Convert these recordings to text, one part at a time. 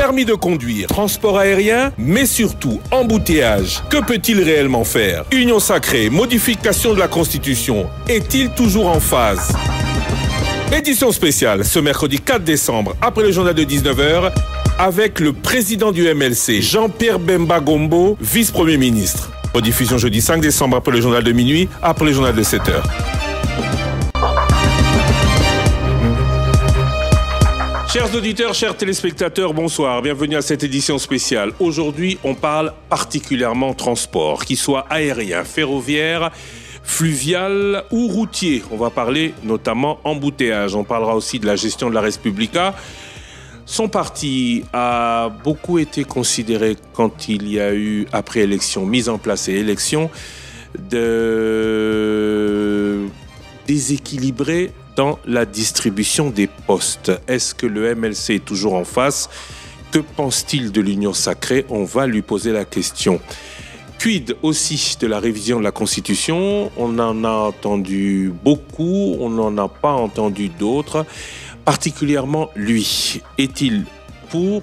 permis de conduire, transport aérien, mais surtout embouteillage. Que peut-il réellement faire? Union sacrée, modification de la Constitution, est-il toujours en phase? Édition spéciale ce mercredi 4 décembre, après le journal de 19h, avec le président du MLC, Jean-Pierre Bemba Gombo, vice-premier ministre. Rediffusion jeudi 5 décembre, après le journal de minuit, après le journal de 7h. Chers auditeurs, chers téléspectateurs, bonsoir. Bienvenue à cette édition spéciale. Aujourd'hui, on parle particulièrement transport, qu'il soit aérien, ferroviaire, fluvial ou routier. On va parler notamment embouteillage. On parlera aussi de la gestion de la Respublica. Son parti a beaucoup été considéré quand il y a eu, après élection, mise en place et élection, de déséquilibrer dans la distribution des postes. Est-ce que le MLC est toujours en face? Que pense-t-il de l'Union sacrée? On va lui poser la question. Quid aussi de la révision de la Constitution? On en a entendu beaucoup, on n'en a pas entendu d'autres. Particulièrement lui. Est-il pour,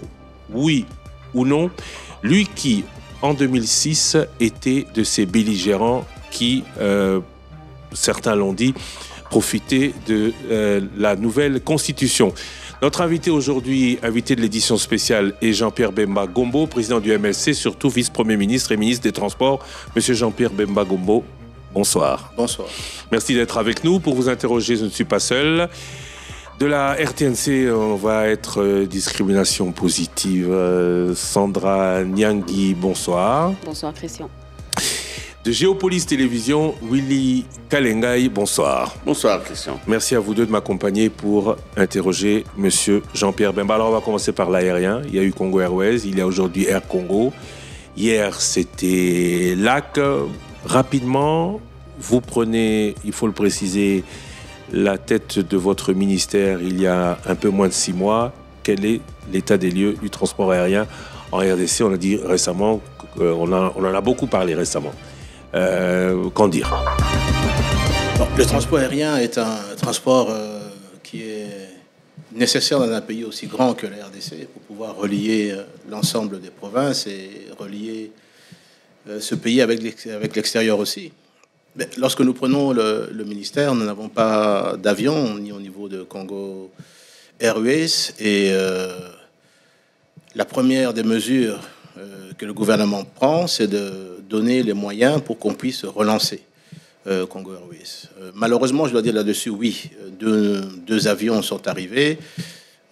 oui ou non? Lui qui, en 2006, était de ces belligérants qui, certains l'ont dit, profiter de la nouvelle Constitution. Notre invité aujourd'hui, invité de l'édition spéciale, est Jean-Pierre Bemba Gombo, président du MLC, surtout vice-premier ministre et ministre des Transports. Monsieur Jean-Pierre Bemba Gombo, bonsoir. Bonsoir. Merci d'être avec nous. Pour vous interroger, je ne suis pas seul. De la RTNC, on va être discrimination positive. Sandra Nyangui, bonsoir. Bonsoir Christian. De Géopolis Télévision, Willy Kalengai, bonsoir. Bonsoir Christian. Merci à vous deux de m'accompagner pour interroger monsieur Jean-Pierre Bemba. Alors on va commencer par l'aérien. Il y a eu Congo Airways, il y a aujourd'hui Air Congo. Hier c'était LAC. Rapidement, vous prenez, il faut le préciser, la tête de votre ministère il y a un peu moins de 6 mois. Quel est l'état des lieux du transport aérien en RDC? On a dit récemment, on en a beaucoup parlé récemment. Qu'en dire? Bon, le transport aérien est un transport qui est nécessaire dans un pays aussi grand que la RDC pour pouvoir relier l'ensemble des provinces et relier ce pays avec l'extérieur aussi. Mais lorsque nous prenons le ministère, nous n'avons pas d'avion, ni au niveau de Congo Airways. Et la première des mesures que le gouvernement prend, c'est de donner les moyens pour qu'on puisse relancer Congo Airways. Malheureusement, je dois dire là-dessus, oui, deux avions sont arrivés,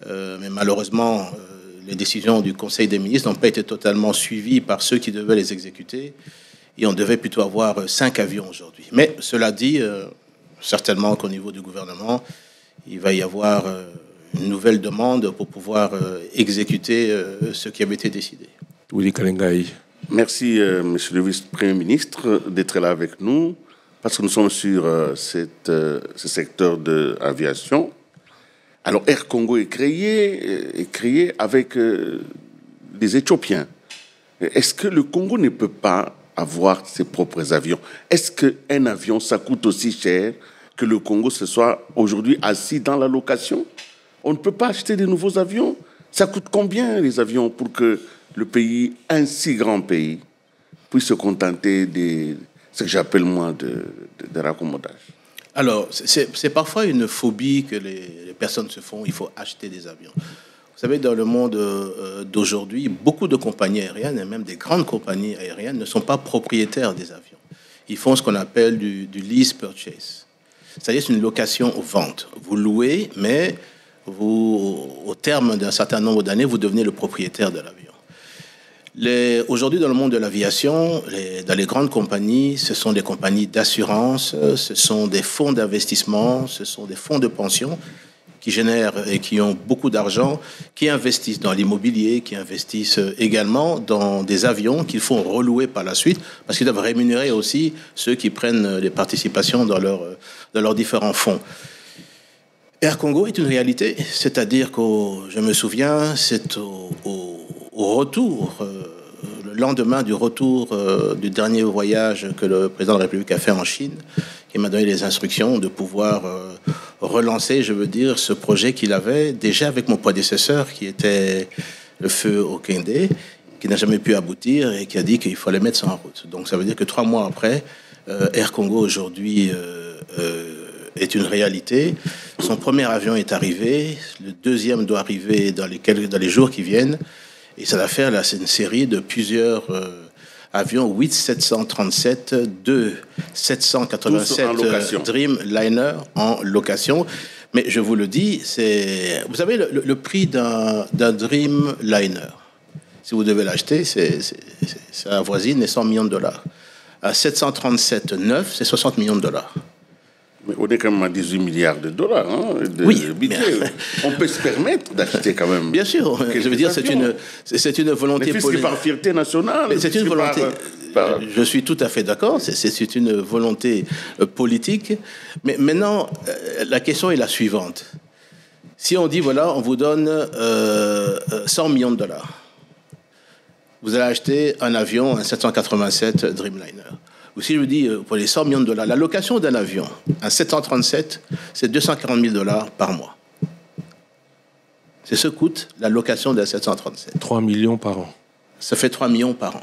mais malheureusement, les décisions du Conseil des ministres n'ont pas été totalement suivies par ceux qui devaient les exécuter. Et on devait plutôt avoir 5 avions aujourd'hui. Mais cela dit, certainement qu'au niveau du gouvernement, il va y avoir une nouvelle demande pour pouvoir exécuter ce qui avait été décidé. Willy Kalengai. Merci, monsieur le vice-premier ministre, d'être là avec nous, parce que nous sommes sur ce secteur de l'aviation. Alors, Air Congo est créé avec les Éthiopiens. Est-ce que le Congo ne peut pas avoir ses propres avions? Est-ce qu'un avion, ça coûte aussi cher que le Congo se soit aujourd'hui assis dans la location? On ne peut pas acheter de nouveaux avions? Ça coûte combien les avions pour que le pays, un si grand pays, puisse se contenter de ce que j'appelle moi de raccommodage? Alors, c'est parfois une phobie que les personnes se font. Il faut acheter des avions. Vous savez, dans le monde d'aujourd'hui, beaucoup de compagnies aériennes, et même des grandes compagnies aériennes, ne sont pas propriétaires des avions. Ils font ce qu'on appelle du lease purchase. C'est-à-dire c'est une location aux ventes. Vous louez, mais au terme d'un certain nombre d'années, vous devenez le propriétaire de l'avion. Aujourd'hui, dans le monde de l'aviation, dans les grandes compagnies, ce sont des compagnies d'assurance, ce sont des fonds d'investissement, ce sont des fonds de pension qui génèrent et qui ont beaucoup d'argent, qui investissent dans l'immobilier, qui investissent également dans des avions qu'ils font relouer par la suite, parce qu'ils doivent rémunérer aussi ceux qui prennent des participations dans leurs différents fonds. Air Congo est une réalité, c'est-à-dire que, je me souviens, c'est au retour, le lendemain du retour du dernier voyage que le président de la République a fait en Chine, qui m'a donné les instructions de pouvoir relancer, je veux dire, ce projet qu'il avait déjà avec mon prédécesseur, qui était le feu au Kendé, qui n'a jamais pu aboutir et qui a dit qu'il fallait mettre ça en route. Donc ça veut dire que 3 mois après, Air Congo aujourd'hui est une réalité. Son premier avion est arrivé, le deuxième doit arriver dans les jours qui viennent, et ça va faire là, c'est une série de plusieurs avions, 8 737, 2 787 Dreamliner en location. Mais je vous le dis, vous savez, le prix d'un Dreamliner, si vous devez l'acheter, ça avoisine les 100 millions de dollars. À 737 neuf, c'est 60 millions de dollars. Mais on est quand même à 18 milliards de dollars de budget. On peut se permettre d'acheter quand même. Bien sûr. Je veux dire, c'est une volonté politique. C'est par fierté nationale. C'est une volonté. Je suis tout à fait d'accord. C'est une volonté politique. Mais maintenant, la question est la suivante. Si on dit, voilà, on vous donne 100 millions de dollars, vous allez acheter un avion, un 787 Dreamliner. Ou si je vous dis, pour les 100 millions de dollars, la location d'un avion, un 737, c'est 240 000 dollars par mois. C'est ce que coûte la location d'un 737. 3 millions par an. Ça fait 3 millions par an.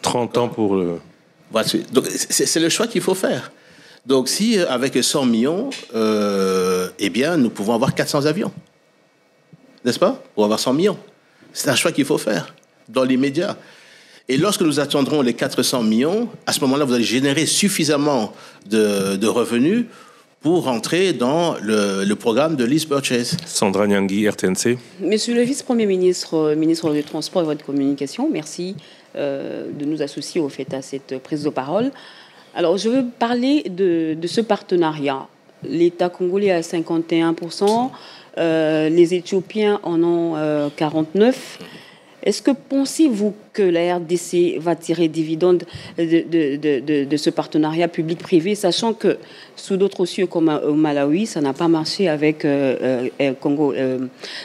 30 ans pour le... Voilà, donc, c'est le choix qu'il faut faire. Donc, si avec 100 millions, eh bien, nous pouvons avoir 400 avions. N'est-ce pas? Pour avoir 100 millions. C'est un choix qu'il faut faire, dans l'immédiat. Et lorsque nous atteindrons les 400 millions, à ce moment-là, vous allez générer suffisamment de revenus pour rentrer dans le programme de lease purchase. Sandra Nyangui, RTNC. Monsieur le vice-premier ministre, ministre du Transport et de la Communication, merci de nous associer au fait à cette prise de parole. Alors, je veux parler de ce partenariat. L'État congolais a 51%, les Éthiopiens en ont 49%. Est-ce que pensez-vous que la RDC va tirer dividende de ce partenariat public-privé, sachant que sous d'autres cieux comme au Malawi, ça n'a pas marché avec Congo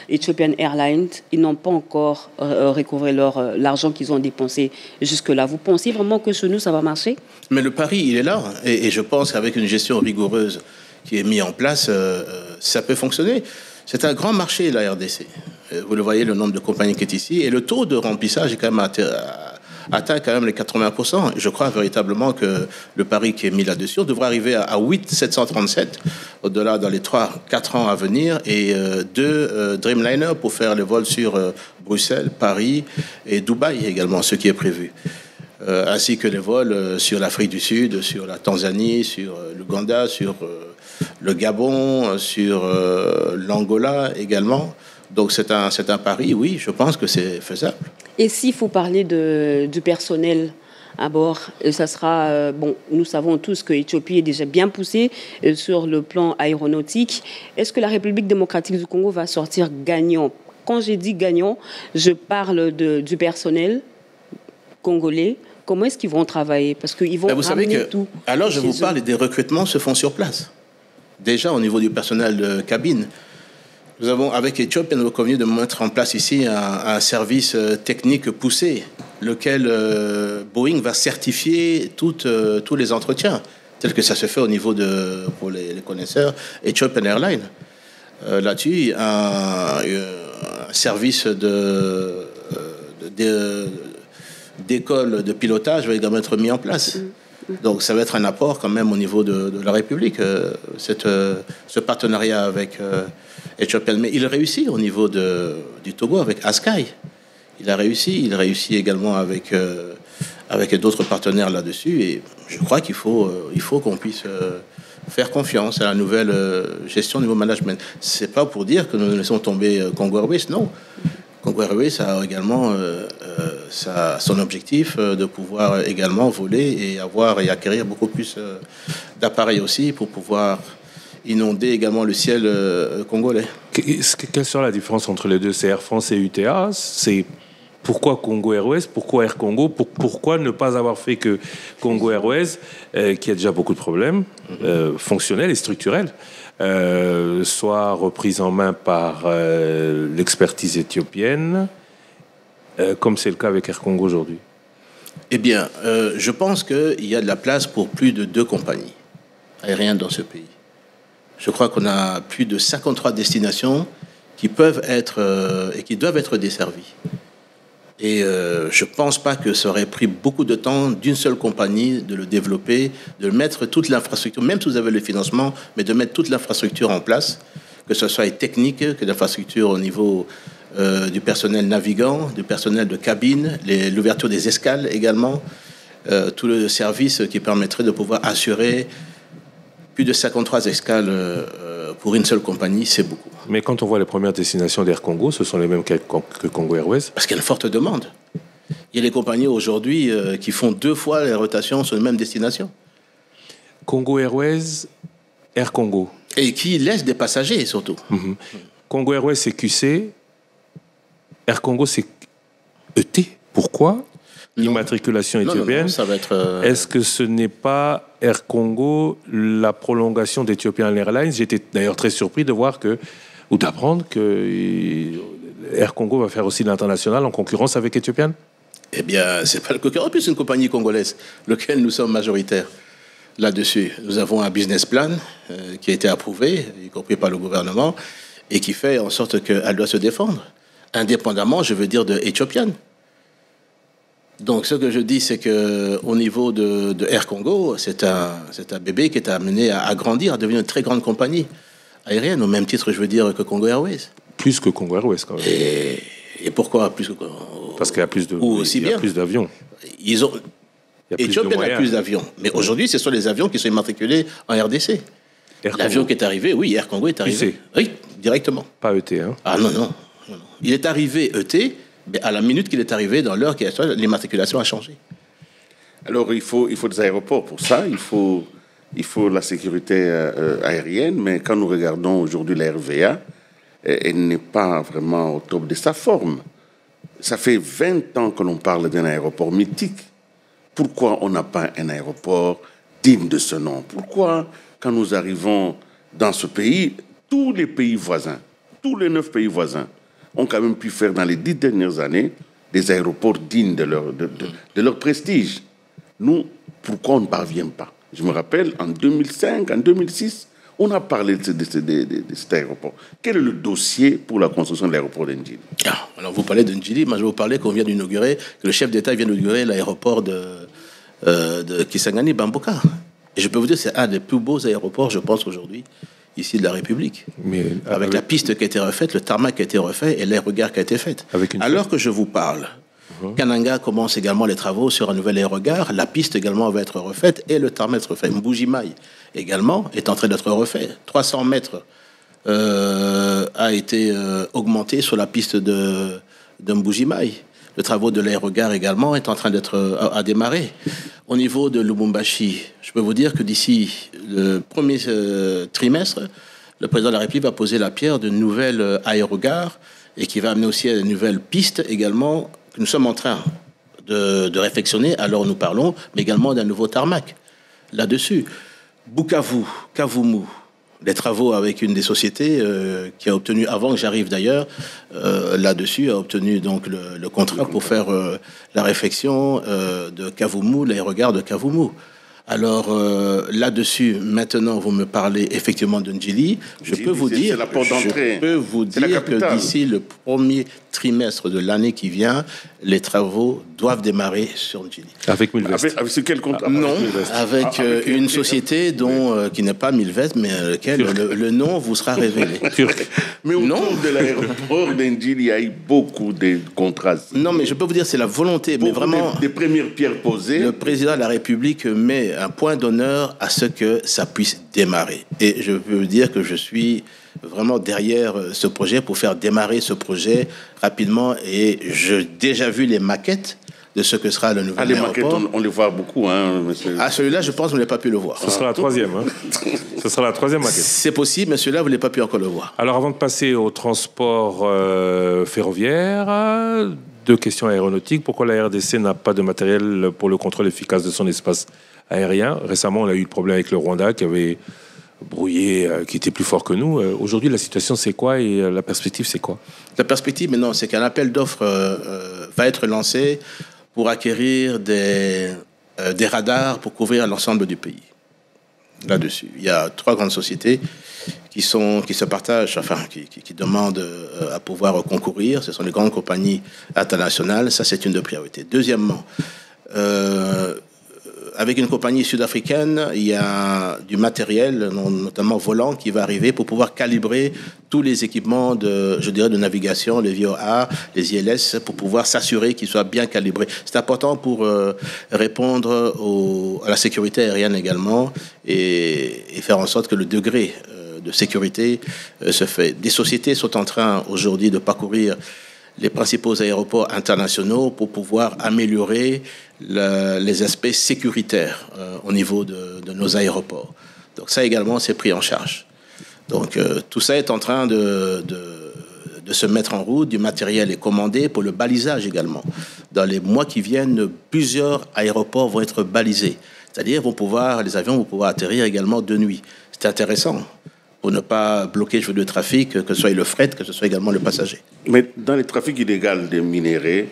Ethiopian Airlines. Ils n'ont pas encore recouvré l'argent qu'ils ont dépensé jusque-là. Vous pensez vraiment que chez nous, ça va marcher? Mais le pari, il est là. Et je pense qu'avec une gestion rigoureuse qui est mise en place, ça peut fonctionner. C'est un grand marché, la RDC. Vous le voyez, le nombre de compagnies qui est ici. Et le taux de remplissage est quand même atteint quand même les 80%. Je crois véritablement que le pari qui est mis là-dessus, on devrait arriver à 8 737 au-delà dans les 3-4 ans à venir et 2 Dreamliner pour faire les vols sur Bruxelles, Paris et Dubaï également, ce qui est prévu. Ainsi que les vols sur l'Afrique du Sud, sur la Tanzanie, sur l'Ouganda, sur le Gabon, sur l'Angola également. Donc c'est un pari, oui, je pense que c'est faisable. Et s'il faut parler du personnel à bord, ça sera... bon, nous savons tous que l'Éthiopie est déjà bien poussée sur le plan aéronautique. Est-ce que la République démocratique du Congo va sortir gagnant? Quand j'ai dit gagnant, je parle du personnel congolais. Comment est-ce qu'ils vont travailler? Parce qu'ils vont ramener tout. Alors je vous parle, des recrutements se font sur place. Déjà au niveau du personnel de cabine. Nous avons, avec Ethiopian, nous avons convenu de mettre en place ici un service technique poussé, lequel Boeing va certifier tous les entretiens, tel que ça se fait au niveau pour les connaisseurs, Ethiopian Airlines. Là-dessus, un service d'école de pilotage va également être mis en place. Donc ça va être un apport quand même au niveau de la République, ce partenariat avec Ethiopian. Mais il réussit au niveau du Togo avec Askai. Il réussit également avec d'autres partenaires là-dessus. Et je crois qu'il faut qu'on puisse faire confiance à la nouvelle gestion, au niveau management. C'est pas pour dire que nous laissons tomber Congo Airways, non. Congo Airways a également son objectif de pouvoir également voler et acquérir beaucoup plus d'appareils aussi pour pouvoir inonder également le ciel congolais. Quelle sera la différence entre les deux? C'est Air France et UTA? C'est pourquoi Congo Airways? Pourquoi Air Congo? Pourquoi ne pas avoir fait que Congo Airways, qui a déjà beaucoup de problèmes fonctionnels et structurels, soit reprise en main par l'expertise éthiopienne, comme c'est le cas avec Air Congo aujourd'hui? Eh bien, je pense qu'il y a de la place pour plus de 2 compagnies aériennes dans ce pays. Je crois qu'on a plus de 53 destinations qui peuvent être et qui doivent être desservies. Et je ne pense pas que ça aurait pris beaucoup de temps d'une seule compagnie de le développer, de mettre toute l'infrastructure, même si vous avez le financement, mais de mettre toute l'infrastructure en place, que ce soit technique, que l'infrastructure au niveau du personnel navigant, du personnel de cabine, l'ouverture des escales également, tout le service qui permettrait de pouvoir assurer plus de 53 escales pour une seule compagnie, c'est beaucoup. Mais quand on voit les premières destinations d'Air Congo, ce sont les mêmes que Congo Airways. Parce qu'il y a une forte demande. Il y a des compagnies aujourd'hui qui font 2 fois les rotations sur les mêmes destinations. Congo Airways, Air Congo. Et qui laissent des passagers surtout. Mm-hmm. Congo Airways, c'est QC. Air Congo, c'est ET. Pourquoi? Immatriculation éthiopienne. Non, ça va être, Est-ce que ce n'est pas Air Congo la prolongation d'Ethiopian Airlines? J'étais d'ailleurs très surpris de voir ou d'apprendre que Air Congo va faire aussi l'international en concurrence avec Ethiopian. Eh bien, c'est pas le concurrent. En plus, c'est une compagnie congolaise, laquelle nous sommes majoritaires là-dessus. Nous avons un business plan qui a été approuvé, y compris par le gouvernement, et qui fait en sorte qu'elle doit se défendre, indépendamment, je veux dire, de Ethiopian. Donc, ce que je dis, c'est qu'au niveau de Air Congo, c'est un bébé qui est amené à grandir, à devenir une très grande compagnie aérienne, au même titre, je veux dire, que Congo Airways. Plus que Congo Airways, quand même. Et pourquoi plus que Parce qu'il y a plus d'avions. Ethiopian a plus d'avions. Mais aujourd'hui, ce sont les avions qui sont immatriculés en RDC. L'avion qui est arrivé, oui, Air Congo est arrivé. Oui, directement. Pas ET, hein? Ah non. Il est arrivé ET, mais à la minute qu'il est arrivé, dans l'heure l'immatriculation a changé. Alors, il faut des aéroports pour ça. Il faut la sécurité aérienne. Mais quand nous regardons aujourd'hui la RVA, elle n'est pas vraiment au top de sa forme. Ça fait 20 ans que l'on parle d'un aéroport mythique. Pourquoi on n'a pas un aéroport digne de ce nom? Pourquoi, quand nous arrivons dans ce pays, tous les pays voisins, tous les 9 pays voisins, ont quand même pu faire dans les 10 dernières années des aéroports dignes de leur prestige? Nous, pourquoi on ne parvient pas? Je me rappelle, en 2005, en 2006, on a parlé de cet aéroport. Quel est le dossier pour la construction de l'aéroport d'Ndjili? Alors, vous parlez de Ndjili, moi je vous parlais qu'on vient d'inaugurer, que le chef d'État vient d'inaugurer l'aéroport de Kisangani Bamboka. Et je peux vous dire, c'est un des plus beaux aéroports, je pense, aujourd'hui, ici de la République. Mais avec la piste qui a été refaite, le tarmac qui a été refait et l'aérogare qui a été faite. Alors que je vous parle, Kananga commence également les travaux sur un nouvel aérogare. La piste également va être refaite et le tarmac être refait. Mbujimai également est en train d'être refait. 300 mètres a été augmenté sur la piste de Mbujimai. Le travaux de l'aérogare également est en train à démarrer. Au niveau de Lubumbashi, je peux vous dire que d'ici le premier trimestre, le président de la République va poser la pierre d'une nouvelle aérogare et qui va amener aussi à de nouvelles pistes également que nous sommes en train de réflexionner alors nous parlons, mais également d'un nouveau tarmac là-dessus. Bukavu, Kavumu, les travaux avec une des sociétés qui a obtenu, avant que j'arrive d'ailleurs, là-dessus, a obtenu donc le contrat pour faire la réflexion de Kavumu, l'aérogare de Kavumu. Alors là-dessus, maintenant, vous me parlez effectivement de Ndjili. Je peux vous dire que d'ici le premier trimestre de l'année qui vient, les travaux doivent démarrer sur Ndjili. Avec Milvest. Avec quel contrat? Non, avec une société qui n'est pas Milvest, mais lequel le nom vous sera révélé. Mais au nom de l'aéroport d'Ndjili, il y a eu beaucoup de contrats. Non, mais je peux vous dire, c'est la volonté, mais vraiment des premières pierres posées. Le président de la République met un point d'honneur à ce que ça puisse démarrer. Et je veux dire que je suis vraiment derrière ce projet pour faire démarrer ce projet rapidement. Et j'ai déjà vu les maquettes de ce que sera le nouvel aéroport. Les maquettes, on les voit beaucoup, hein, monsieur. Celui-là, je pense qu'on n'a pas pu le voir. Ce sera la troisième. Hein. Ce sera la troisième maquette. C'est possible, mais celui-là, vous n'avez pas pu encore le voir. Alors, avant de passer au transport ferroviaire, 2 questions aéronautiques. Pourquoi la RDC n'a pas de matériel pour le contrôle efficace de son espace aérien? Récemment, on a eu le problème avec le Rwanda qui avait brouillé, qui était plus fort que nous. Aujourd'hui, la situation, c'est quoi et la perspective, c'est quoi? La perspective, maintenant, c'est qu'un appel d'offres va être lancé pour acquérir des radars pour couvrir l'ensemble du pays. là-dessus. Il y a 3 grandes sociétés qui se partagent, qui demandent à pouvoir concourir. Ce sont les grandes compagnies internationales. Ça, c'est une de priorités. Deuxièmement, avec une compagnie sud-africaine, il y a du matériel, notamment volant, qui va arriver pour pouvoir calibrer tous les équipements de navigation, les VOA, les ILS, pour pouvoir s'assurer qu'ils soient bien calibrés. C'est important pour répondre à la sécurité aérienne également et faire en sorte que le degré de sécurité se fait. Des sociétés sont en train aujourd'hui de parcourir les principaux aéroports internationaux pour pouvoir améliorer les aspects sécuritaires au niveau de nos aéroports. Donc ça également, c'est pris en charge. Donc tout ça est en train de se mettre en route. Du matériel est commandé pour le balisage également. Dans les mois qui viennent, plusieurs aéroports vont être balisés. C'est-à-dire les avions vont pouvoir atterrir également de nuit. C'est intéressant pour ne pas bloquer le trafic, que ce soit le fret, que ce soit également le passager. Mais dans les trafics illégaux des minéraux,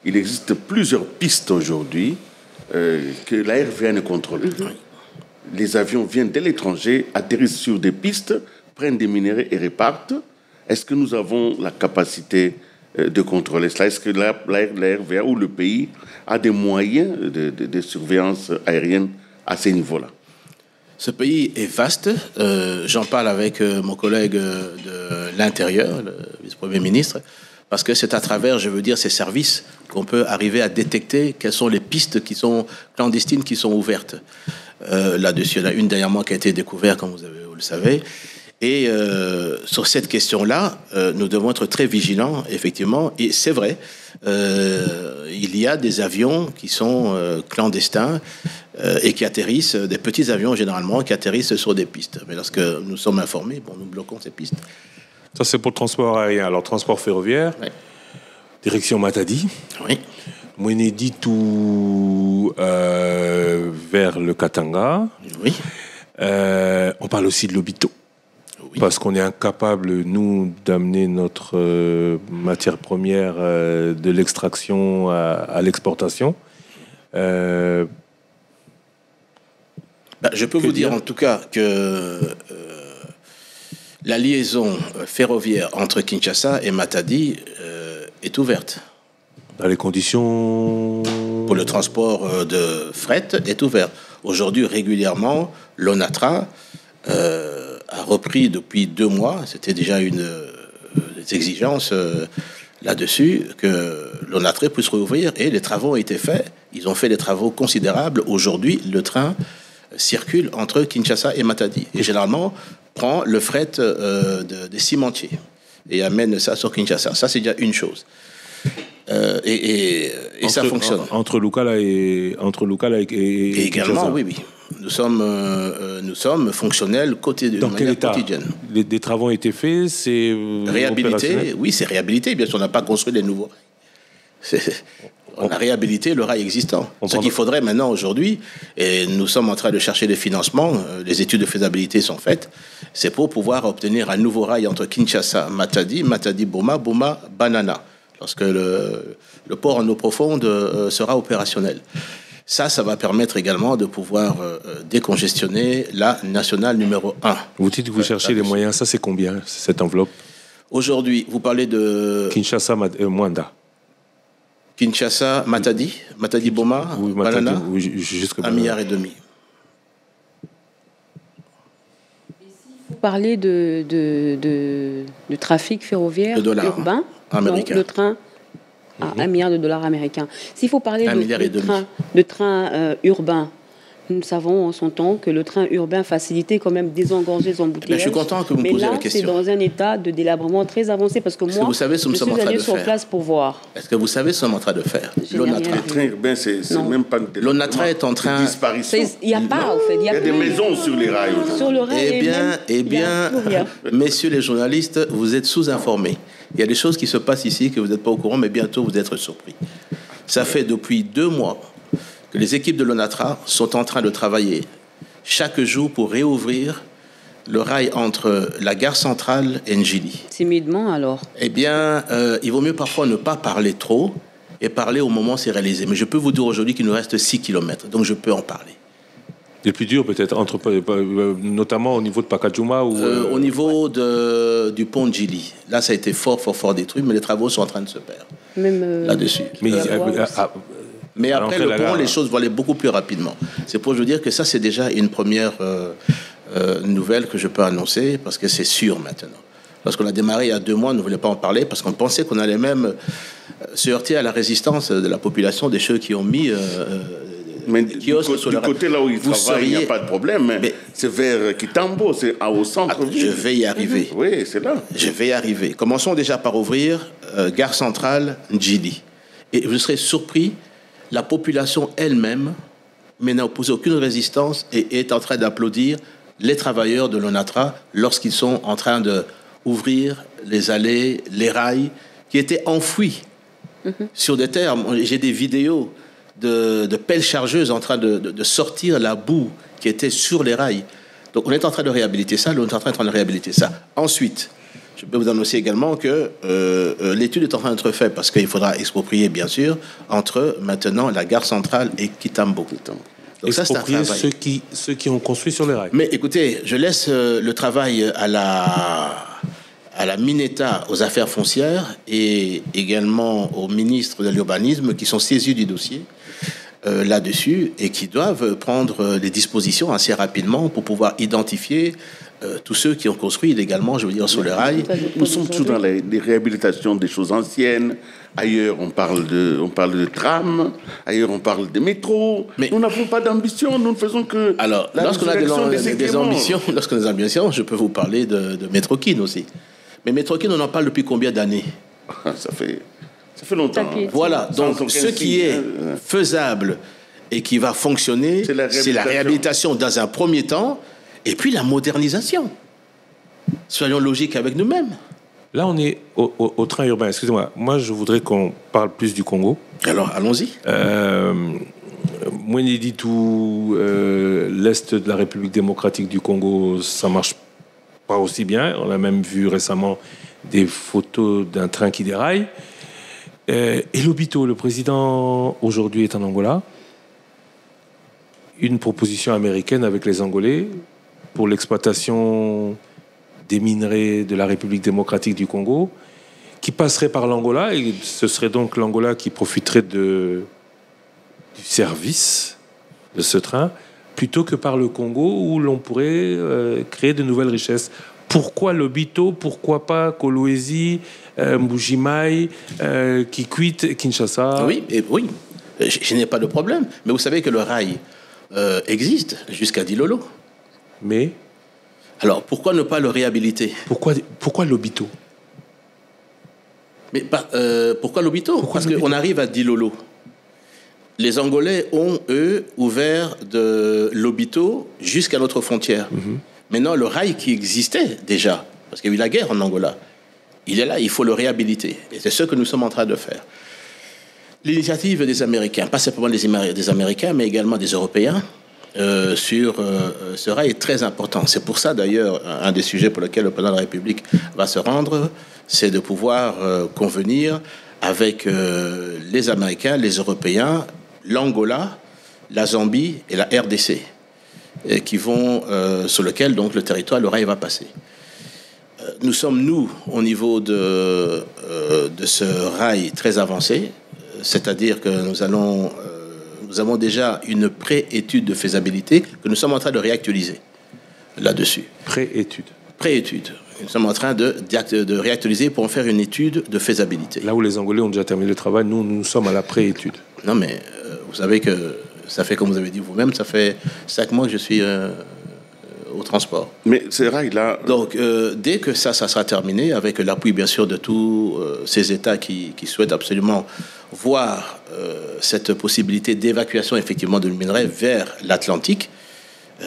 il existe plusieurs pistes aujourd'hui que l'ARVA ne contrôle plus. Les avions viennent de l'étranger, atterrissent sur des pistes, prennent des minéraux et repartent. Est-ce que nous avons la capacité de contrôler cela? Est-ce que l'ARVA ou le pays a des moyens de surveillance aérienne à ces niveaux-là? Ce pays est vaste. J'en parle avec mon collègue de l'Intérieur, le vice-premier ministre, parce que c'est à travers, ces services qu'on peut arriver à détecter quelles sont les pistes qui sont clandestines, qui sont ouvertes. Là-dessus, il y en a une dernièrement qui a été découverte, comme vous le savez. Et sur cette question-là, nous devons être très vigilants, effectivement. Et c'est vrai, il y a des avions qui sont clandestins et qui atterrissent, des petits avions généralement, qui atterrissent sur des pistes. Mais lorsque nous sommes informés, nous bloquons ces pistes. Ça, c'est pour le transport aérien. Alors, transport ferroviaire, oui. Direction Matadi. Oui. Mwenedi tout vers le Katanga. Oui. On parle aussi de l'Obito. Oui. Parce qu'on est incapable, nous, d'amener notre matière première de l'extraction à l'exportation. Je peux vous dire en tout cas que la liaison ferroviaire entre Kinshasa et Matadi est ouverte. Dans les conditions... Pour le transport de fret est ouvert. Aujourd'hui, régulièrement, l'ONATRA a repris depuis 2 mois, c'était déjà une des exigences là-dessus, que l'ONATRA puisse rouvrir, et les travaux ont été faits. Ils ont fait des travaux considérables. Aujourd'hui, le train circule entre Kinshasa et Matadi. Et généralement, prend le fret des cimentiers et amène ça sur Kinshasa. Ça, c'est déjà une chose. Et ça fonctionne. Entre Lukala et également, oui. Nous sommes fonctionnels de manière quotidienne. Des travaux ont été faits, c'est réhabilité. Oui, c'est réhabilité. Bien sûr, on n'a pas construit des nouveaux rails. On a réhabilité le rail existant. Ce qu'il faudrait maintenant, aujourd'hui, et nous sommes en train de chercher des financements, les études de faisabilité sont faites, c'est pour pouvoir obtenir un nouveau rail entre Kinshasa, Matadi, Boma, Boma, Banana, lorsque le port en eau profonde sera opérationnel. Ça va permettre également de pouvoir décongestionner la nationale numéro 1. Vous dites que vous cherchez les moyens, ça c'est combien, cette enveloppe? Aujourd'hui, vous parlez de... Kinshasa, Mwanda. Kinshasa, Matadi, Boma, oui, Banana, oui, jusqu'à 1,5 milliard. Vous parlez de trafic ferroviaire urbain américain. Le train à $1 milliard américains. S'il faut parler de train urbain, nous savons en son temps que le train urbain facilitait quand même désengorger les embouteillages. Je suis content que vous me posiez la question. Mais là, c'est dans un état de délabrement très avancé parce que moi, vous savez ce que nous sommes en train de sur faire place pour voir. Est-ce que vous savez ce que nous sommes en train de faire? L'ONATRA. Le train urbain, c'est même pas... L'ONATRA est en train... disparition. Il n'y a pas, en fait. Il y a des maisons sur les rails. Sur le rail. Eh bien, messieurs les journalistes, vous êtes sous-informés. Il y a des choses qui se passent ici que vous n'êtes pas au courant, mais bientôt vous êtes surpris. Ça fait depuis 2 mois que les équipes de l'ONATRA sont en train de travailler chaque jour pour réouvrir le rail entre la gare centrale et Njili. Timidement, alors? Eh bien, il vaut mieux parfois ne pas parler trop et parler au moment où c'est réalisé. Mais je peux vous dire aujourd'hui qu'il nous reste 6 kilomètres, donc je peux en parler. Les plus durs peut-être, notamment au niveau de Pacajuma ou au niveau du pont de Djili. Là, ça a été fort détruit, mais les travaux sont en train de se faire Même là-dessus. Mais après le pont, les choses vont aller beaucoup plus rapidement. C'est pour vous dire que ça, c'est déjà une première nouvelle que je peux annoncer, parce que c'est sûr maintenant. Lorsqu'on a démarré il y a 2 mois, on ne voulait pas en parler, parce qu'on pensait qu'on allait même se heurter à la résistance de la population, des ceux qui ont mis... mais du côté là où il travaille, il n'y a pas de problème. Mais c'est vers Kitambo, c'est au centre-ville. Je vais y arriver. Oui, c'est là. Je vais y arriver. Commençons déjà par ouvrir Gare Centrale Djili. Et vous serez surpris, la population elle-même, mais n'a opposé aucune résistance et est en train d'applaudir les travailleurs de l'ONATRA lorsqu'ils sont en train d'ouvrir les allées, les rails qui étaient enfouis sur des terres. J'ai des vidéos de pelles chargeuses en train de sortir la boue qui était sur les rails. Donc on est en train de réhabiliter ça, Ensuite, je peux vous annoncer également que l'étude est en train d'être faite, parce qu'il faudra exproprier, bien sûr, entre maintenant la gare centrale et Kitambo. Donc exproprier ça, ceux qui ont construit sur les rails. Mais écoutez, je laisse le travail à la Mineta aux affaires foncières et également au ministre de l'urbanisme qui sont saisis du dossier là-dessus et qui doivent prendre des dispositions assez rapidement pour pouvoir identifier tous ceux qui ont construit illégalement, je veux dire, sur les rails. Nous sommes toujours dans les réhabilitations des choses anciennes. Ailleurs, on parle de tram. Ailleurs, on parle de métro. Mais nous n'avons pas d'ambition. Nous ne faisons que... Alors, lorsqu'on a des ambitions, je peux vous parler de Métrokin aussi. Mais Métrokin, on en parle depuis combien d'années? Ça fait longtemps. Voilà. Donc, ce qui est faisable et qui va fonctionner, c'est la réhabilitation dans un premier temps, et puis la modernisation. Soyons logiques avec nous-mêmes. Là, on est au train urbain. Excusez-moi. Moi, je voudrais qu'on parle plus du Congo. Alors, allons-y. Mweneditu, l'Est de la République démocratique du Congo, ça marche pas aussi bien. On a même vu récemment des photos d'un train qui déraille. Et Lobito, le président, aujourd'hui est en Angola. Une proposition américaine avec les Angolais pour l'exploitation des minerais de la République démocratique du Congo, qui passerait par l'Angola, et ce serait donc l'Angola qui profiterait du service de ce train, plutôt que par le Congo, où l'on pourrait créer de nouvelles richesses. Pourquoi Lobito? Pourquoi pas Kolwezi, Mbujimaï, Kikwit, Kinshasa? Oui, je n'ai pas de problème. Mais vous savez que le rail existe jusqu'à Dilolo. Mais alors, pourquoi ne pas le réhabiliter? Pourquoi Lobito? Mais pourquoi Lobito? Parce qu'on arrive à Dilolo. Les Angolais ont, eux, ouvert de Lobito jusqu'à notre frontière. Maintenant, le rail qui existait déjà, parce qu'il y a eu la guerre en Angola, il est là, il faut le réhabiliter. Et c'est ce que nous sommes en train de faire. L'initiative des Américains, pas simplement des Américains, mais également des Européens, sur ce rail est très important. C'est pour ça, d'ailleurs, un des sujets pour lesquels le président de la République va se rendre, c'est de pouvoir convenir avec les Américains, les Européens, l'Angola, la Zambie et la RDC, qui vont, sur lequel donc le territoire, le rail va passer. Nous sommes, nous, au niveau de ce rail très avancé, c'est-à-dire que nous avons déjà une pré-étude de faisabilité que nous sommes en train de réactualiser là-dessus. Pré-étude. Nous sommes en train de réactualiser pour en faire une étude de faisabilité. Là où les Angolais ont déjà terminé le travail, nous sommes à la pré-étude. Non, mais vous savez que ça fait, comme vous avez dit vous-même, ça fait 5 mois que je suis au transport. Mais ces rails-là... Donc, dès que ça sera terminé, avec l'appui, bien sûr, de tous ces États qui souhaitent absolument voir cette possibilité d'évacuation, effectivement, de minerai vers l'Atlantique,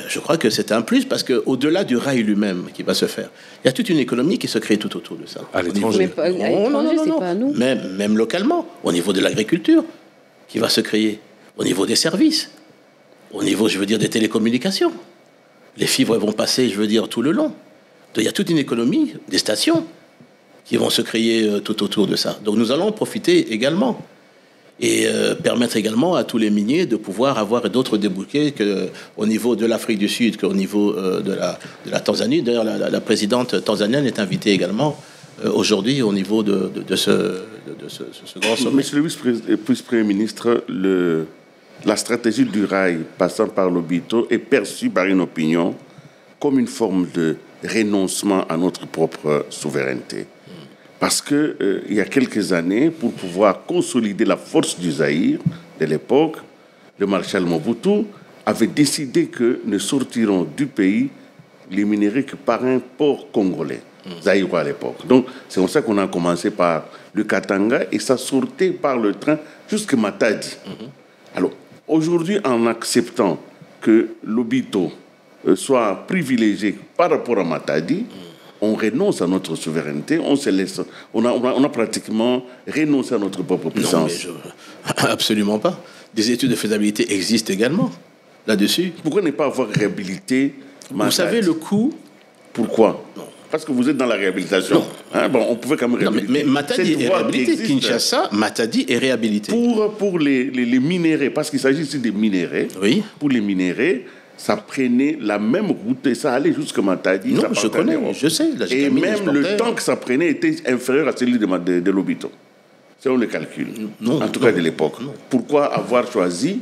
je crois que c'est un plus, parce qu'au-delà du rail lui-même qui va se faire, il y a toute une économie qui se crée tout autour de ça. À l'étranger. C'est pas à nous. Même localement, au niveau de l'agriculture, qui va se créer, au niveau des services, au niveau, je veux dire, des télécommunications. Les fibres vont passer, je veux dire, tout le long. Donc, il y a toute une économie, des stations, qui vont se créer tout autour de ça. Donc, nous allons profiter également. et permettre également à tous les miniers de pouvoir avoir d'autres débouchés qu'au niveau de l'Afrique du Sud, qu'au niveau de la Tanzanie. D'ailleurs, la présidente tanzanienne est invitée également aujourd'hui au niveau de ce grand sommet. Monsieur le vice-premier ministre, la stratégie du rail passant par l'Obito est perçue par une opinion comme une forme de renoncement à notre propre souveraineté. Parce que il y a quelques années, pour pouvoir consolider la force du Zaïre de l'époque, le maréchal Mobutu avait décidé que ne sortiront du pays les minéraux que par un port congolais, zaïrois à l'époque. Donc c'est comme ça qu'on a commencé par le Katanga et ça sortait par le train jusqu'à Matadi. Alors aujourd'hui, en acceptant que l'Obito soit privilégié par rapport à Matadi, on renonce à notre souveraineté, on a pratiquement renoncé à notre propre puissance. Non, mais absolument pas. Des études de faisabilité existent également là-dessus. Pourquoi ne pas avoir réhabilité Matadi? Vous savez le coût. Pourquoi? Non. Parce que vous êtes dans la réhabilitation. Hein, bon, on pouvait quand même réhabiliter. Mais Matadi est réhabilité. Kinshasa, Matadi est réhabilité. Pour les minéraux, parce qu'il s'agit ici des minéraux. Oui. Pour les minéraux, ça prenait la même route et ça allait jusqu'à Matadi. Non, je connais, je sais. Et même le temps que ça prenait était inférieur à celui de l'Obito. C'est on le calcul. En tout cas de l'époque. Pourquoi avoir choisi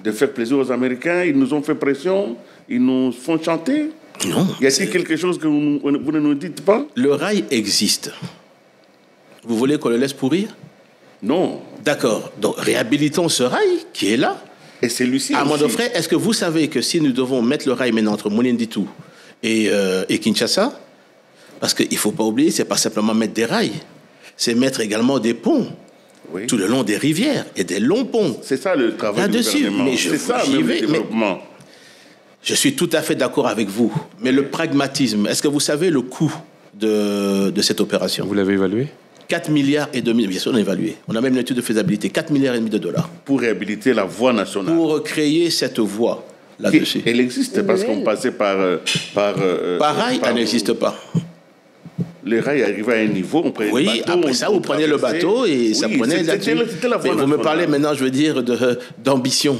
de faire plaisir aux Américains? Ils nous ont fait pression, ils nous font chanter. Non. Y a-t-il quelque chose que vous ne nous dites pas? Le rail existe. Vous voulez qu'on le laisse pourrir? Non. D'accord. Donc réhabilitons ce rail qui est là. Et celui-ci à Mondofré, est-ce que vous savez que si nous devons mettre le rail maintenant entre Mouninditou et Kinshasa, parce qu'il ne faut pas oublier, c'est pas simplement mettre des rails, c'est mettre également des ponts tout le long des rivières et des longs ponts. C'est ça le travail du gouvernement. C'est ça le développement. Je suis tout à fait d'accord avec vous. Mais le pragmatisme, est-ce que vous savez le coût de cette opération? Vous l'avez évalué? 4 milliards et demi, bien sûr, on a évalué. On a même une étude de faisabilité, 4 milliards et demi de dollars. Pour réhabiliter la voie nationale. Pour créer cette voie là-dessus. Elle existe parce qu'on passait par rail, elle n'existe pas. Le rail arrivait à un niveau, on prenait le bateau. Après ça, vous prenez le bateau et ça prenait là-dessus. Vous me parlez maintenant, je veux dire, d'ambition.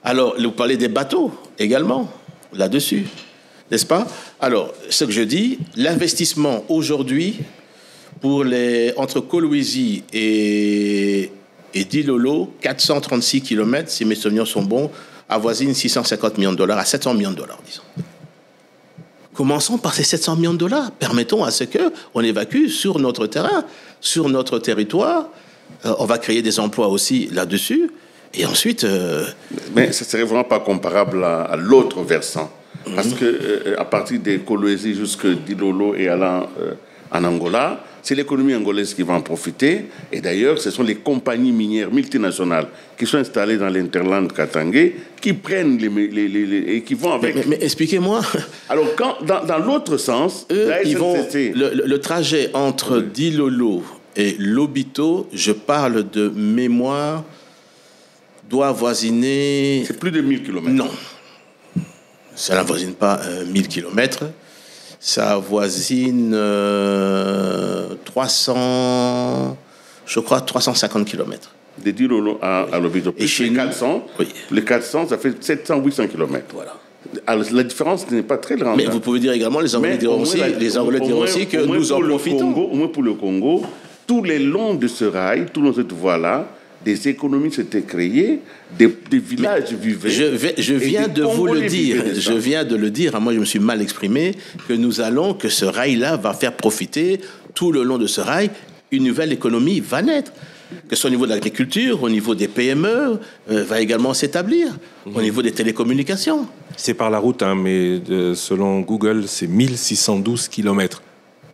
Alors, vous parlez des bateaux également, là-dessus, n'est-ce pas? Alors, ce que je dis, l'investissement aujourd'hui, entre Kolwezi et Dilolo, 436 km, si mes souvenirs sont bons, avoisine 650 millions de dollars à 700 millions de dollars, disons. Commençons par ces 700 millions de dollars. Permettons à ce qu'on évacue sur notre terrain, sur notre territoire. On va créer des emplois aussi là-dessus. Et ensuite... Mais ce ne serait vraiment pas comparable à l'autre versant. Parce que à partir de Kolwezi jusqu'à Dilolo et allant en Angola, c'est l'économie angolaise qui va en profiter. Et d'ailleurs, ce sont les compagnies minières multinationales qui sont installées dans l'interland katangais qui prennent et qui vont avec. Mais expliquez-moi. Alors, dans l'autre sens, ils vont, le trajet entre Dilolo et Lobito, je parle de mémoire, doit avoisiner... C'est plus de 1000 km. Non. Ça n'avoisine pas 1000 km. Ça avoisine 350 km. De Dilolo à Lobito. Et chez les 400, oui. Les 400, ça fait 700-800 km. Voilà. Alors, la différence n'est pas très grande. Mais vous pouvez dire également, les Anglais diront aussi que nous en profitons. Au moins pour le Congo, tout le long de ce rail, tout le long de cette voie-là, des économies s'étaient créées, des villages vivaient. Je viens de vous le dire. Je viens de le dire. Moi, je me suis mal exprimé. Que ce rail-là va faire profiter tout le long de ce rail. Une nouvelle économie va naître. Que ce soit au niveau de l'agriculture, au niveau des PME, va également s'établir. Au niveau des télécommunications. C'est par la route, hein, mais selon Google, c'est 1612 km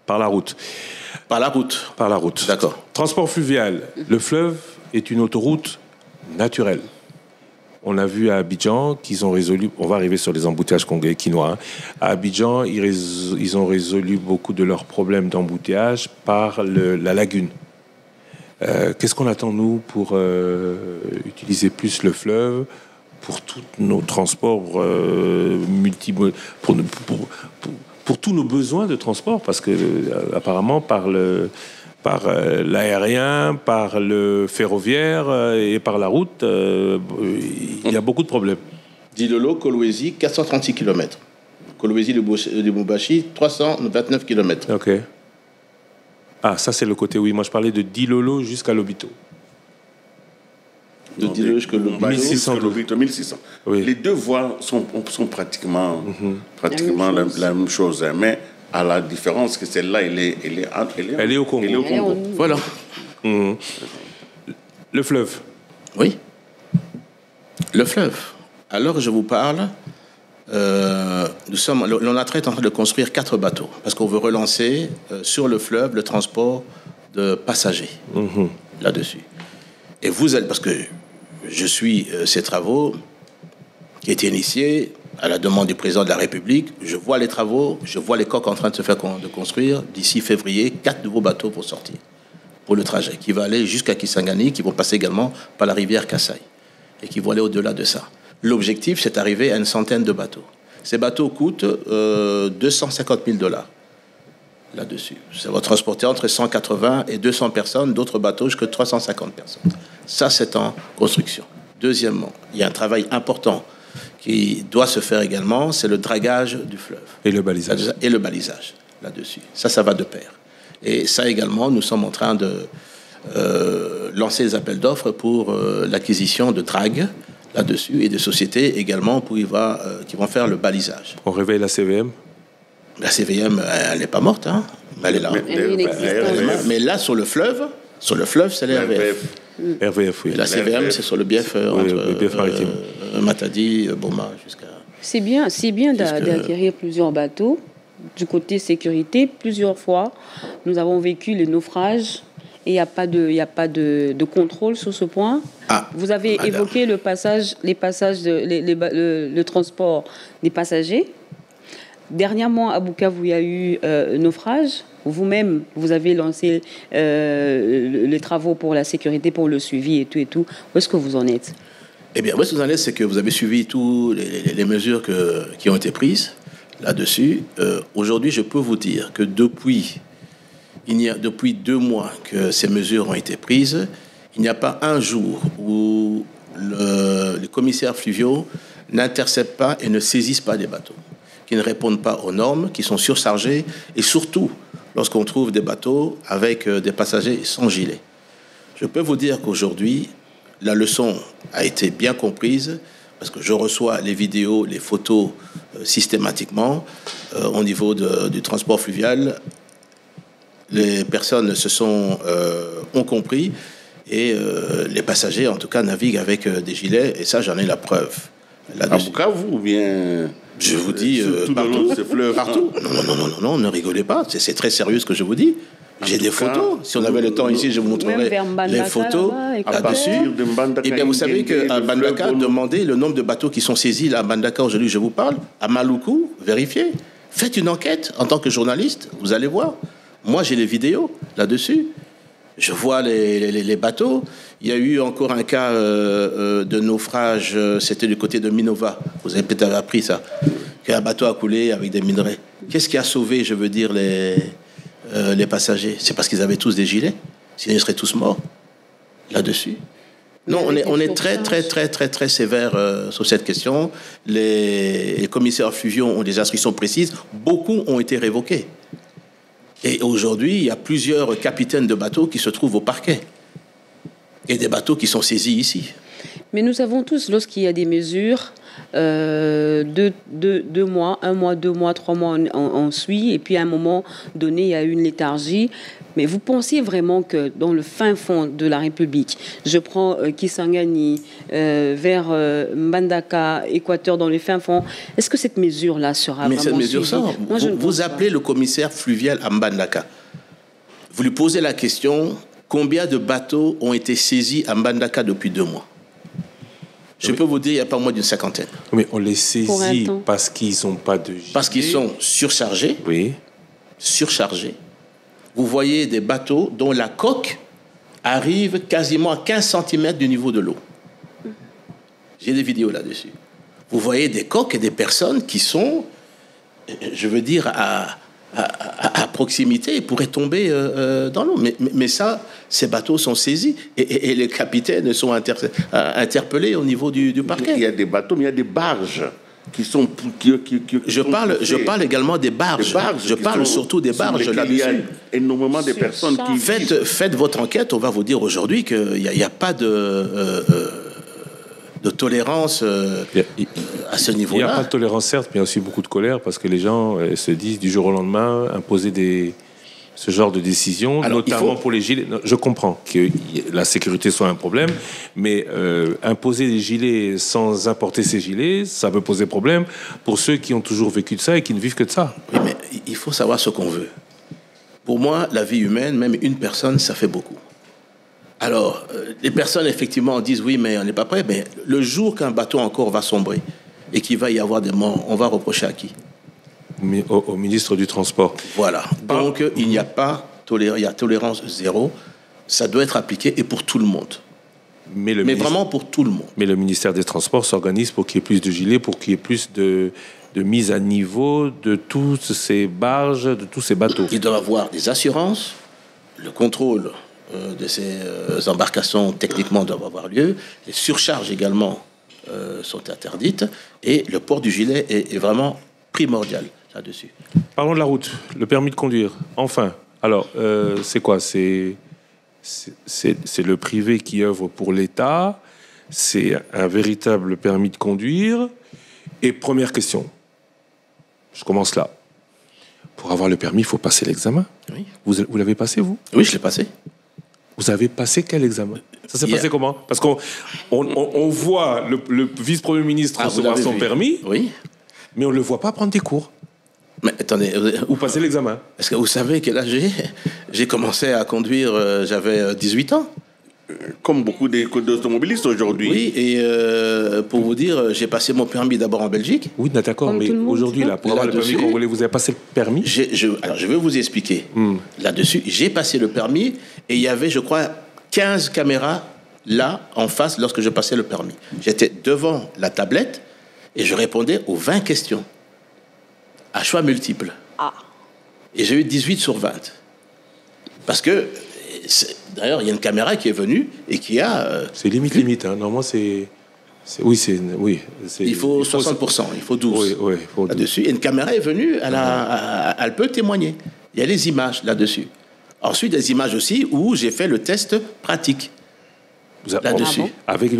par la route. Par la route. Par la route. D'accord. Transport fluvial. Le fleuve est une autoroute naturelle. On a vu à Abidjan qu'ils ont résolu, on va arriver sur les embouteillages congolais quinois. À Abidjan, ils ont résolu beaucoup de leurs problèmes d'embouteillage par la lagune. Qu'est-ce qu'on attend, nous, pour utiliser plus le fleuve, pour tous nos transports multimodaux, pour tous nos besoins de transport? Parce que, apparemment, par par l'aérien, par le ferroviaire et par la route. Il y a beaucoup de problèmes. Dilolo, Kolwezi, 436 km. Kolwezi de Moubachi, 329 km. Ok. Ah, ça c'est le côté, oui. Moi je parlais de Dilolo jusqu'à Lobito. De Dilolo jusqu'à Lobito. 1600. Oui. Les deux voies sont pratiquement la même chose. Hein, mais à la différence que celle-là, elle est au Congo. Voilà. Le fleuve. Oui. Le fleuve. Alors je vous parle, on est en train de construire 4 bateaux parce qu'on veut relancer sur le fleuve le transport de passagers là-dessus. Et vous êtes, parce que je suis ces travaux qui étaient initiés à la demande du président de la République, je vois les travaux, je vois les coques en train de se faire construire. D'ici février, 4 nouveaux bateaux vont sortir pour le trajet, qui va aller jusqu'à Kisangani, qui vont passer également par la rivière Kassai et qui vont aller au-delà de ça. L'objectif, c'est d'arriver à une centaine de bateaux. Ces bateaux coûtent $250,000 là-dessus. Ça va transporter entre 180 et 200 personnes, d'autres bateaux jusqu'à 350 personnes. Ça, c'est en construction. Deuxièmement, il y a un travail important qui doit se faire également, c'est le dragage du fleuve. Et le balisage. Et le balisage là-dessus. Ça va de pair. Et ça également, nous sommes en train de lancer les appels d'offres pour l'acquisition de dragues là-dessus et de sociétés également qui vont faire le balisage. On réveille la CVM. La CVM, elle n'est pas morte, hein. Elle est là. Mais là, sur le fleuve, c'est l'RVF. RVF, oui. La CVM, c'est sur le bief entre Matadi, Boma, jusqu'à... C'est bien d'acquérir plusieurs bateaux. Du côté sécurité, plusieurs fois, nous avons vécu les naufrages et il n'y a pas de contrôle sur ce point. Vous avez évoqué le transport des passagers. Dernièrement, à Bukavu, il y a eu naufrage. Vous-même, vous avez lancé les travaux pour la sécurité, pour le suivi et tout. Où est-ce que vous en êtes? Eh bien, où est-ce que vous en êtes, c'est que vous avez suivi toutes les mesures qui ont été prises là-dessus. Aujourd'hui, je peux vous dire que depuis 2 mois que ces mesures ont été prises, il n'y a pas un jour où les commissaires fluviaux n'interceptent pas et ne saisissent pas des bateaux, qui ne répondent pas aux normes, qui sont surchargés, et surtout lorsqu'on trouve des bateaux avec des passagers sans gilet. Je peux vous dire qu'aujourd'hui, la leçon a été bien comprise, parce que je reçois les vidéos, les photos systématiquement au niveau du transport fluvial. Les personnes ont compris, et les passagers, en tout cas, naviguent avec des gilets, et ça, j'en ai la preuve. À Bukavu ou bien... Je vous dis, partout. Non, ne rigolez pas. C'est très sérieux ce que je vous dis. J'ai des photos. Si on avait le temps ici, je vous montrerai les photos là-dessus. Et bien, vous savez qu'à Mbandaka, demandez le nombre de bateaux qui sont saisis là, à Mbandaka, aujourd'hui, je vous parle. À Maluku, vérifiez. Faites une enquête en tant que journaliste. Vous allez voir. Moi, j'ai les vidéos là-dessus. Je vois les bateaux. Il y a eu encore un cas de naufrage, c'était du côté de Minova. Vous avez peut-être appris ça, qu'un bateau a coulé avec des minerais. Qu'est-ce qui a sauvé, je veux dire, les passagers? C'est parce qu'ils avaient tous des gilets. Sinon, ils seraient tous morts là-dessus. Non, on est très sévère sur cette question. Les commissaires fluviaux ont des instructions précises. Beaucoup ont été révoqués. Et aujourd'hui, il y a plusieurs capitaines de bateaux qui se trouvent au parquet. Et des bateaux qui sont saisis ici. Mais nous savons tous, lorsqu'il y a des mesures, 2 mois, 1 mois, 2 mois, 3 mois, on suit. Et puis à un moment donné, il y a une léthargie. Mais vous pensez vraiment que dans le fin fond de la République, je prends Kisangani vers Mbandaka, Équateur, dans le fin fond, est-ce que cette mesure-là sera vraiment suivie? Mais cette mesure, vous appelez le commissaire fluvial à Mbandaka. Vous lui posez la question, combien de bateaux ont été saisis à Mbandaka depuis 2 mois? Je peux vous dire, il n'y a pas moins d'une 50aine. Mais on les saisit parce qu'ils n'ont pas de gilet. Parce qu'ils sont surchargés. Oui. Surchargés. Vous voyez des bateaux dont la coque arrive quasiment à 15 cm du niveau de l'eau. J'ai des vidéos là-dessus. Vous voyez des coques et des personnes qui sont, je veux dire, à proximité, ils pourraient tomber dans l'eau. Mais ça, ces bateaux sont saisis et les capitaines sont interpellés au niveau du parquet. Il y a des bateaux, mais il y a des barges qui sont... Je parle également des barges. Je parle surtout des barges là-dessus. Il y a énormément de personnes qui... Faites votre enquête, on va vous dire aujourd'hui qu'il n'y a pas de tolérance à ce niveau-là. Il n'y a pas de tolérance, certes, mais il y a aussi beaucoup de colère parce que les gens se disent du jour au lendemain imposer ce genre de décision, notamment pour les gilets. Je comprends que la sécurité soit un problème, mais imposer des gilets sans importer ces gilets, ça peut poser problème pour ceux qui ont toujours vécu de ça et qui ne vivent que de ça. Oui, mais il faut savoir ce qu'on veut. Pour moi, la vie humaine, même une personne, ça fait beaucoup. Alors, les personnes, effectivement, disent oui, mais on n'est pas prêt. Mais le jour qu'un bateau encore va sombrer et qu'il va y avoir des morts, on va reprocher à qui ? Au ministre du Transport. Voilà. Donc, il n'y a pas il y a tolérance zéro. Ça doit être appliqué et pour tout le monde. Mais vraiment pour tout le monde. Mais le ministère des Transports s'organise pour qu'il y ait plus de gilets, pour qu'il y ait plus de mise à niveau de toutes ces barges, de tous ces bateaux. Ils doivent avoir des assurances, le contrôle de ces embarcations techniquement doivent avoir lieu, les surcharges également sont interdites et le port du gilet est vraiment primordial là-dessus. Parlons de la route, le permis de conduire, enfin. Alors, c'est quoi ? C'est le privé qui œuvre pour l'État, c'est un véritable permis de conduire. Et première question, je commence là. Pour avoir le permis, il faut passer l'examen. Oui. Vous l'avez passé, vous ? Oui, je l'ai passé. Vous avez passé quel examen ? Ça s'est passé comment ? Parce qu'on voit le vice-premier ministre recevoir son permis, oui, mais on ne le voit pas prendre des cours. Mais attendez, ou passer l'examen. Est-ce que vous savez quel âge j'ai commencé à conduire, j'avais 18 ans. Comme beaucoup d'automobilistes aujourd'hui. Oui, et pour vous dire, j'ai passé mon permis d'abord en Belgique. Oui, d'accord, mais aujourd'hui, là, pour avoir le permis congolais, vous avez passé le permis ? Alors, je vais vous expliquer. Là-dessus, j'ai passé le permis et il y avait, je crois, 15 caméras là, en face, lorsque je passais le permis. J'étais devant la tablette et je répondais aux 20 questions. À choix multiples. Ah. Et j'ai eu 18 sur 20. Parce que, d'ailleurs, il y a une caméra qui est venue et qui a... c'est limite. Hein. Normalement, c'est... Oui. Il faut 60%, il faut 12%. Oui, il faut 12. Là-dessus. Et une caméra est venue, elle peut témoigner. Il y a les images là-dessus. Ensuite, des images aussi où j'ai fait le test pratique. Là-dessus. Avec un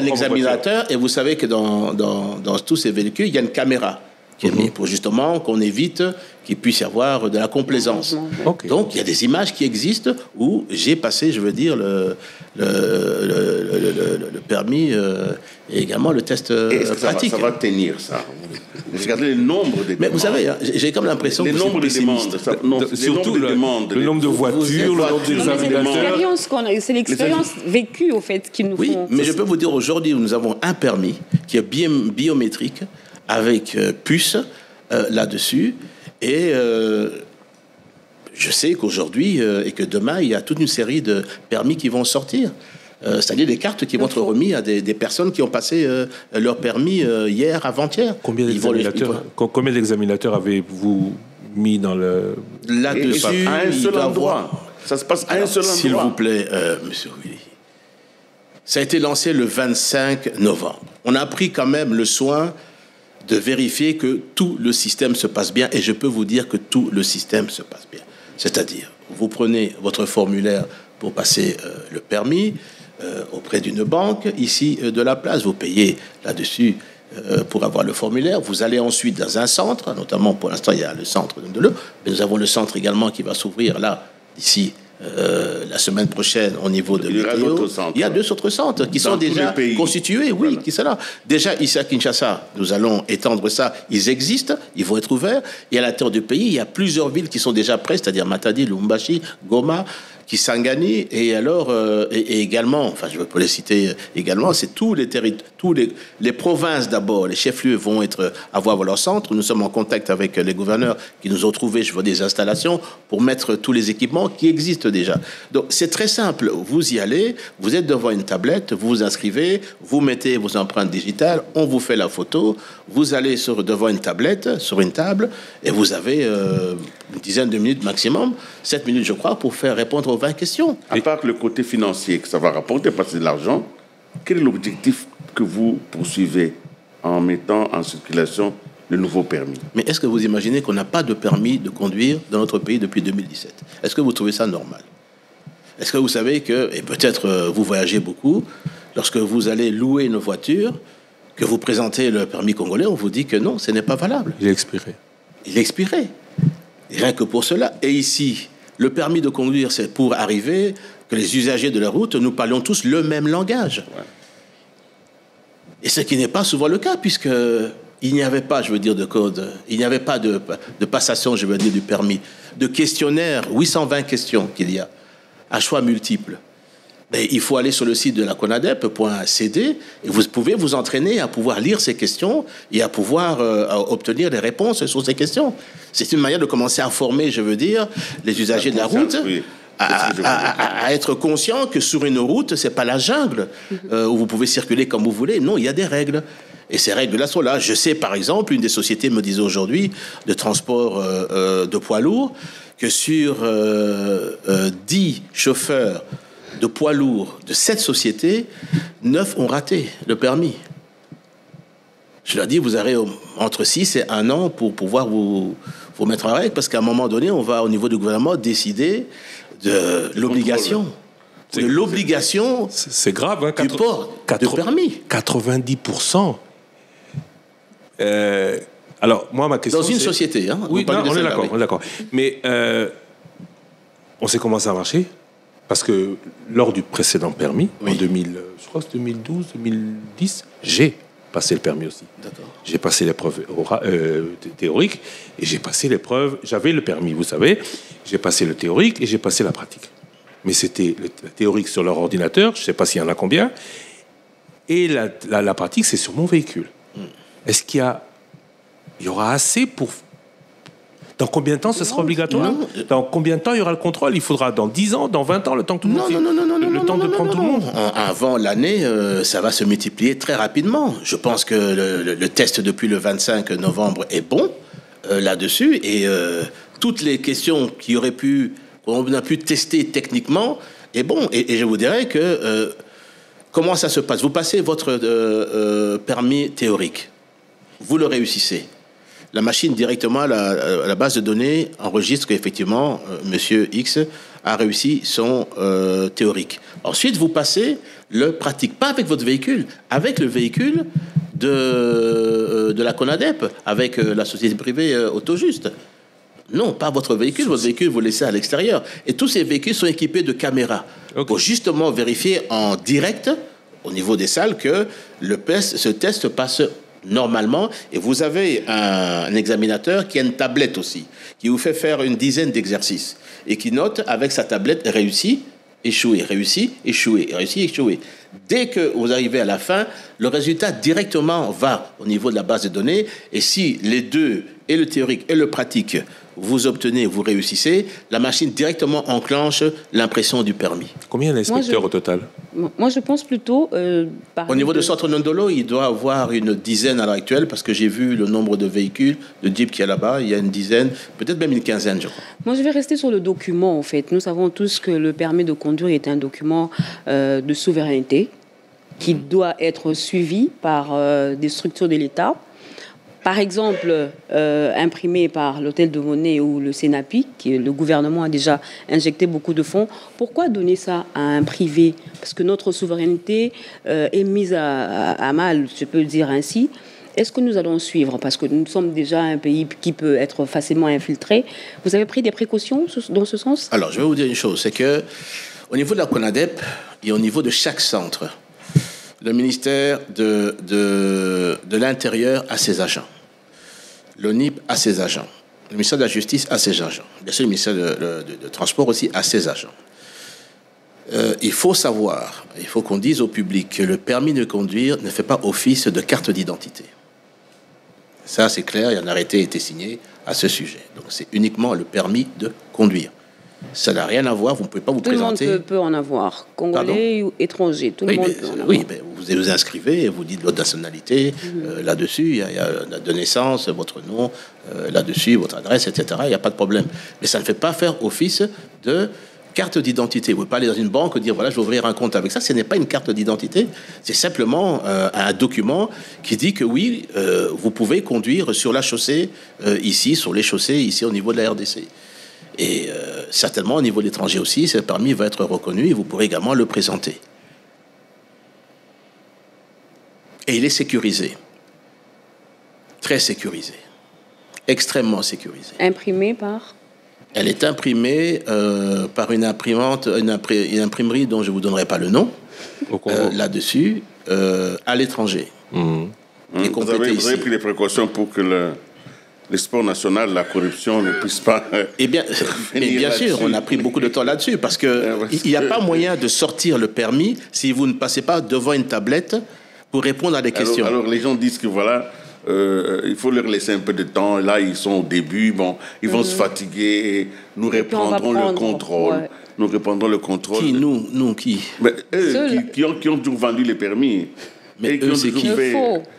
examinateur, et vous savez que dans tous ces véhicules, il y a une caméra qui est mise pour justement qu'on évite qu'il puisse y avoir de la complaisance. Okay. Donc il y a des images qui existent où j'ai passé, je veux dire, le permis et également le test pratique. Ça va tenir, ça. Regardez le nombre de demandes. Mais vous savez, j'ai comme l'impression que le nombre de demandes. Surtout le nombre de voitures, le nombre d'examinateurs. C'est l'expérience vécue, au fait, qui nous font... Oui, mais je peux vous dire, aujourd'hui, nous avons un permis qui est biométrique, avec puce là-dessus. Et je sais qu'aujourd'hui et que demain, il y a toute une série de permis qui vont sortir. C'est-à-dire des cartes qui vont être remises à des personnes qui ont passé leur permis hier, avant-hier. Combien d'examinateurs avez-vous mis dans le... Là-dessus, à un seul endroit. Ça se passe à un seul endroit. S'il vous plaît, monsieur Willy. Ça a été lancé le 25 novembre. On a pris quand même le soin de vérifier que tout le système se passe bien. Et je peux vous dire que tout le système se passe bien. C'est-à-dire, vous prenez votre formulaire pour passer le permis auprès d'une banque, ici de la place. Vous payez là-dessus pour avoir le formulaire. Vous allez ensuite dans un centre, notamment pour l'instant, il y a le centre de l'eau. Mais nous avons le centre également qui va s'ouvrir là, d'ici la semaine prochaine au niveau de l'État. Il y a 2 autres centres qui sont déjà constitués, oui, qui sont là. Déjà, ici à Kinshasa, nous allons étendre ça. Ils existent, ils vont être ouverts. Et à l'intérieur du pays, il y a plusieurs villes qui sont déjà prêtes, c'est-à-dire Matadi, Lubumbashi, Goma, Kisangani, et alors, et également, enfin, je peux les citer également, c'est tous les provinces d'abord, les chefs-lieux vont avoir leur centre. Nous sommes en contact avec les gouverneurs qui nous ont trouvé, je vois, des installations pour mettre tous les équipements qui existent déjà. Donc, c'est très simple. Vous y allez, vous êtes devant une tablette, vous vous inscrivez, vous mettez vos empreintes digitales, on vous fait la photo, vous allez devant une tablette, sur une table, et vous avez une dizaine de minutes maximum, 7 minutes, je crois, pour faire répondre aux 20 questions. À part le côté financier que ça va rapporter, parce que c'est de l'argent, quel est l'objectif que vous poursuivez en mettant en circulation le nouveau permis? Mais est-ce que vous imaginez qu'on n'a pas de permis de conduire dans notre pays depuis 2017? Est-ce que vous trouvez ça normal? Est-ce que vous savez que, et peut-être vous voyagez beaucoup, lorsque vous allez louer une voiture, que vous présentez le permis congolais, on vous dit que non, ce n'est pas valable. Il est expiré. Il est expiré. Et rien que pour cela. Et ici, le permis de conduire, c'est pour arriver que les usagers de la route, nous parlions tous le même langage. Ouais. Et ce qui n'est pas souvent le cas, puisque il n'y avait pas, je veux dire, de code, il n'y avait pas de passation, je veux dire, du permis, de questionnaire, 820 questions qu'il y a, à choix multiples. Mais il faut aller sur le site de la CONADEP.cd et vous pouvez vous entraîner à pouvoir lire ces questions et à pouvoir obtenir des réponses sur ces questions. C'est une manière de commencer à former, je veux dire, les usagers de la route, oui. à être conscients que sur une route, c'est pas la jungle où vous pouvez circuler comme vous voulez. Non, il y a des règles. Et ces règles-là sont là. Je sais, par exemple, une des sociétés me disait aujourd'hui de transport de poids lourds que sur 10 chauffeurs de poids lourds de cette société, 9 ont raté le permis. Je leur dis, vous avez entre 6 et 1 an pour pouvoir vous mettre en règle, parce qu'à un moment donné, on va, au niveau du gouvernement, décider de l'obligation. De l'obligation. C'est grave, hein, du port de permis. 90%. Alors, moi, ma question. Dans une société, hein. Oui, non, on est d'accord, on est d'accord. Mais on sait comment ça a marché. Parce que lors du précédent permis, en 2012, 2010, j'ai passé le permis aussi. D'accord. J'ai passé l'épreuve théorique et j'ai passé l'épreuve. J'avais le permis, vous savez. J'ai passé le théorique et j'ai passé la pratique. Mais c'était la théorique sur leur ordinateur, je ne sais pas s'il y en a combien. Et la pratique, c'est sur mon véhicule. Est-ce qu'il y aura assez pour... Dans combien de temps ce sera obligatoire? Dans combien de temps il y aura le contrôle? Il faudra dans 10 ans, dans 20 ans, le temps que tout le monde... Le temps de prendre tout le monde. Avant l'année, ça va se multiplier très rapidement. Je pense que le test depuis le 25 novembre est bon là-dessus. Et toutes les questions qu'on a pu tester techniquement est bon. Et je vous dirais que... comment ça se passe? Vous passez votre permis théorique. Vous le réussissez. La machine directement à la base de données enregistre qu'effectivement, Monsieur X a réussi son théorique. Ensuite, vous passez le pratique, pas avec votre véhicule, avec le véhicule de la CONADEP, avec la société privée Autojuste. Non, pas votre véhicule. Votre véhicule, vous le laissez à l'extérieur. Et tous ces véhicules sont équipés de caméras pour justement vérifier en direct, au niveau des salles, que ce test passe normalement. Et vous avez un examinateur qui a une tablette aussi, qui vous fait faire une dizaine d'exercices et qui note avec sa tablette réussi, échoué, réussi, échoué, réussi, échoué. Dès que vous arrivez à la fin, le résultat directement va au niveau de la base de données. Et si les deux, et le théorique et le pratique, vous obtenez, vous réussissez, la machine directement enclenche l'impression du permis. Combien d'inspecteurs au total? Moi, je pense plutôt... au niveau de Centre Nondolo, il doit avoir une dizaine à l'heure actuelle, parce que j'ai vu le nombre de véhicules, de Jeep qu'il y a là-bas, il y a une dizaine, peut-être même une quinzaine, je crois. Moi, je vais rester sur le document, en fait. Nous savons tous que le permis de conduire est un document de souveraineté qui doit être suivi par des structures de l'État. Par exemple, imprimé par l'Hôtel de Monnaie ou le Sénapi, le gouvernement a déjà injecté beaucoup de fonds. Pourquoi donner ça à un privé? Parce que notre souveraineté est mise à mal, je peux le dire ainsi. Est-ce que nous allons suivre? Parce que nous sommes déjà un pays qui peut être facilement infiltré. Vous avez pris des précautions dans ce sens? Alors, je vais vous dire une chose, c'est que au niveau de la CONADEP et au niveau de chaque centre, le ministère de l'Intérieur a ses agents. L'ONIP a ses agents. Le ministère de la Justice a ses agents. Bien sûr, le ministère de Transport aussi a ses agents. il faut savoir, il faut qu'on dise au public que le permis de conduire ne fait pas office de carte d'identité. Ça, c'est clair, il y a un arrêté a été signé à ce sujet. Donc, c'est uniquement le permis de conduire. Ça n'a rien à voir, vous ne pouvez pas vous présenter. Tout le monde peut en avoir, congolais ou étranger, tout le monde peut en avoir. Oui, mais vous vous inscrivez et vous dites votre nationalité, là-dessus, il y a la date de naissance, votre nom, là-dessus, votre adresse, etc. Il n'y a pas de problème. Mais ça ne fait pas faire office de carte d'identité. Vous ne pouvez pas aller dans une banque et dire, voilà, je vais ouvrir un compte avec ça. Ce n'est pas une carte d'identité, c'est simplement un document qui dit que oui, vous pouvez conduire sur la chaussée, ici, sur les chaussées, ici, au niveau de la RDC. Et certainement, au niveau de l'étranger aussi, ce permis va être reconnu et vous pourrez également le présenter. Et il est sécurisé. Très sécurisé. Extrêmement sécurisé. Imprimé par? Elle est imprimée par une imprimante, une imprimerie dont je ne vous donnerai pas le nom, là-dessus, à l'étranger. Vous avez pris les précautions pour que le sport national, la corruption ne puisse pas... Eh bien, bien sûr, on a pris beaucoup de temps là-dessus, parce qu'il n'y a pas moyen de sortir le permis si vous ne passez pas devant une tablette pour répondre à des questions. Alors les gens disent que voilà... il faut leur laisser un peu de temps. Là, ils sont au début. Bon, ils vont se fatiguer. Et nous reprendrons le contrôle. Ouais. Nous reprendrons le contrôle. Qui nous qui mais eux, qui ont toujours vendu les permis. Mais eux, c'est qui?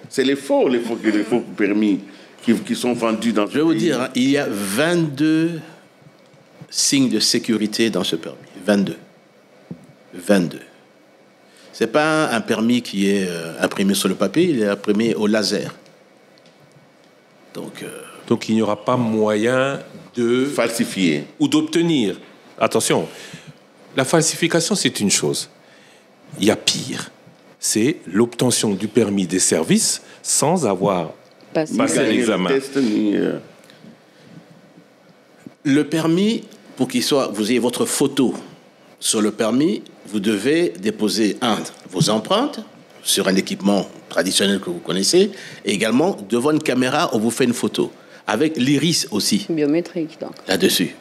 C'est les faux permis qui sont vendus dans. Je vais vous dire, hein, il y a 22 signes de sécurité dans ce permis. 22. C'est pas un permis qui est imprimé sur le papier. Il est imprimé au laser. Donc il n'y aura pas moyen de falsifier ou d'obtenir. Attention, la falsification, c'est une chose. Il y a pire. C'est l'obtention du permis des services sans avoir passé l'examen. Le permis, pour qu'il soit, vous ayez votre photo sur le permis, vous devez déposer vos empreintes sur un équipement traditionnel que vous connaissez, et également devant une caméra, on vous fait une photo, avec l'iris aussi. Biométrique, donc. Là-dessus.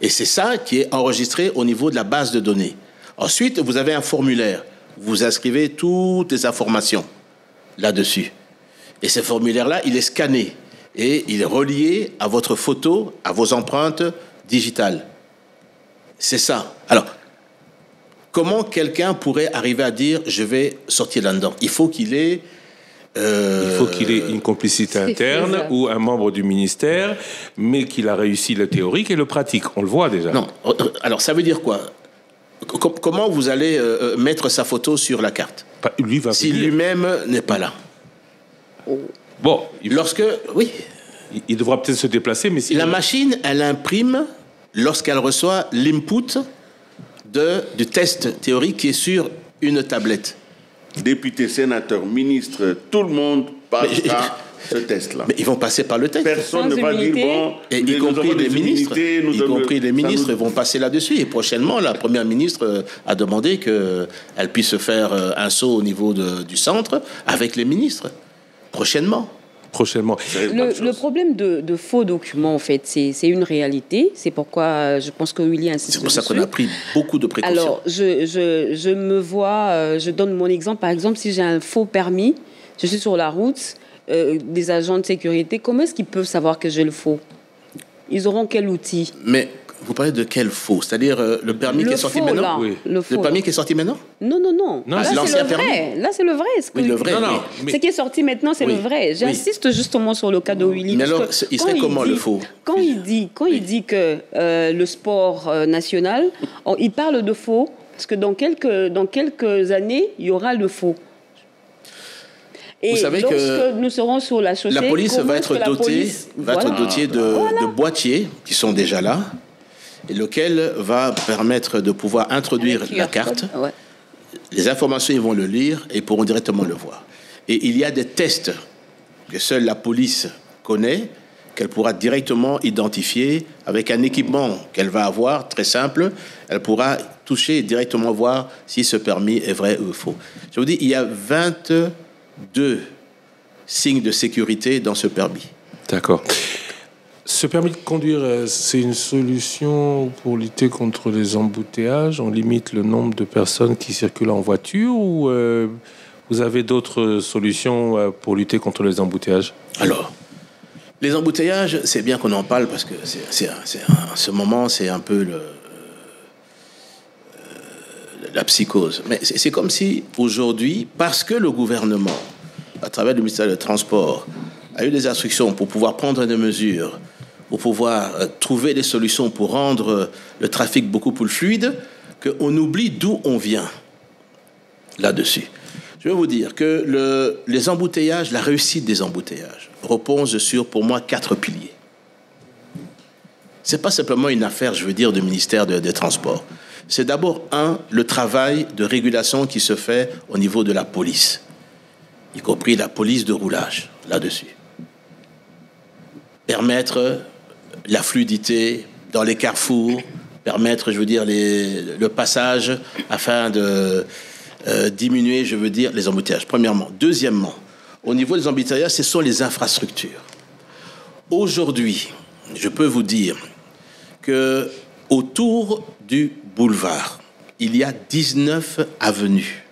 Et c'est ça qui est enregistré au niveau de la base de données. Ensuite, vous avez un formulaire. Vous inscrivez toutes les informations là-dessus. Et ce formulaire-là, il est scanné. Et il est relié à votre photo, à vos empreintes digitales. C'est ça. Alors, comment quelqu'un pourrait arriver à dire « je vais sortir là-dedans » Il faut qu'il ait... Il faut qu'il ait une complicité interne ou un membre du ministère, mais qu'il a réussi le théorique et le pratique. On le voit déjà. Non. Alors, ça veut dire quoi? Comment vous allez mettre sa photo sur la carte lui va si lui-même n'est pas là? Bon, oui. Il devra peut-être se déplacer, mais si... La machine, elle imprime lorsqu'elle reçoit l'input du test théorique qui est sur une tablette. Députés, sénateurs, ministres, tout le monde passe par ce test-là. Mais ils vont passer par le test. Personne ne va dire, bon... Et y compris les ministres vont passer là-dessus. Et prochainement, la première ministre a demandé qu'elle puisse faire un saut au niveau du centre avec les ministres. Prochainement. Le problème de faux documents, en fait, c'est une réalité. C'est pourquoi je pense que Willy insiste. C'est pour ça qu'on a pris beaucoup de précautions. Alors, je me vois, je donne mon exemple. Par exemple, si j'ai un faux permis, je suis sur la route, des agents de sécurité, comment est-ce qu'ils peuvent savoir que j'ai le faux? Ils auront quel outil? Mais vous parlez de quel faux? C'est-à-dire le permis qui est sorti maintenant? Oui. Le permis qui est sorti maintenant? Non. Là, c'est le vrai. Là, c'est le vrai. Le vrai. Ce qui est sorti maintenant, c'est le vrai. J'insiste justement sur le cas de Willy. Mais alors, il serait comment le faux? Quand il dit que le sport national, il parle de faux, parce que dans quelques années, il y aura le faux. Et vous savez que nous serons sur la chaussée, la police va être dotée de boîtiers qui sont déjà là, et lequel va permettre de pouvoir introduire la carte. Ouais. Les informations, ils vont le lire et pourront directement le voir. Et il y a des tests que seule la police connaît, qu'elle pourra directement identifier avec un équipement qu'elle va avoir, très simple. Elle pourra toucher et directement voir si ce permis est vrai ou faux. Je vous dis, il y a 22 signes de sécurité dans ce permis. D'accord. Ce permis de conduire, c'est une solution pour lutter contre les embouteillages? On limite le nombre de personnes qui circulent en voiture ou vous avez d'autres solutions pour lutter contre les embouteillages? Alors, les embouteillages, c'est bien qu'on en parle parce que en ce moment, c'est un peu la psychose. Mais c'est comme si aujourd'hui, parce que le gouvernement, à travers le ministère des Transports, a eu des instructions pour pouvoir prendre des mesures, pour pouvoir trouver des solutions pour rendre le trafic beaucoup plus fluide, qu'on oublie d'où on vient là-dessus. Je vais vous dire que les embouteillages, la réussite des embouteillages repose sur, pour moi, 4 piliers. Ce n'est pas simplement une affaire, je veux dire, du ministère des Transports. C'est d'abord, le travail de régulation qui se fait au niveau de la police, y compris la police de roulage, là-dessus. Permettre la fluidité dans les carrefours, permettre, je veux dire, le passage afin de diminuer, je veux dire, les embouteillages, premièrement. Deuxièmement, au niveau des embouteillages, ce sont les infrastructures. Aujourd'hui, je peux vous dire que autour du boulevard, il y a 19 avenues.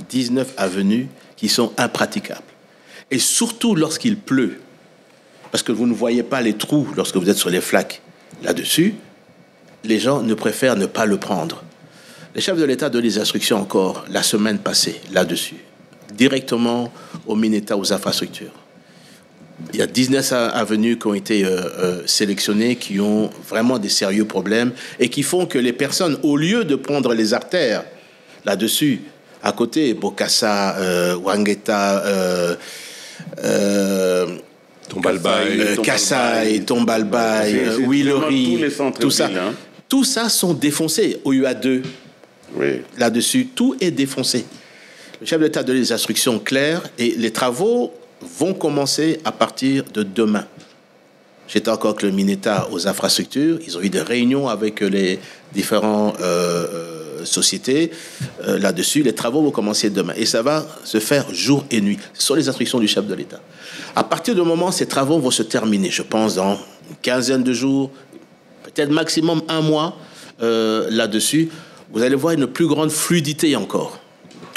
19 avenues qui sont impraticables. Et surtout lorsqu'il pleut, parce que vous ne voyez pas les trous lorsque vous êtes sur les flaques là-dessus, les gens ne préfèrent ne pas le prendre. Le chef de l'État donne des instructions encore la semaine passée là-dessus, directement au Minéta, aux infrastructures. Il y a 19 avenues qui ont été sélectionnées, qui ont vraiment des sérieux problèmes et qui font que les personnes, au lieu de prendre les artères là-dessus, à côté, Bokassa, Ouangeta, Tombalbaye, Kassaye, Tombalbaye, Willory, tout ça sont défoncés au UA2. Oui. Là-dessus, tout est défoncé. Le chef de l'État donne des instructions claires et les travaux vont commencer à partir de demain. J'étais encore avec le Minéta aux infrastructures. Ils ont eu des réunions avec les différentes sociétés là-dessus. Les travaux vont commencer demain et ça va se faire jour et nuit. Ce sont les instructions du chef de l'État. À partir du moment où ces travaux vont se terminer, je pense dans une quinzaine de jours, peut-être maximum un mois là-dessus, vous allez voir une plus grande fluidité encore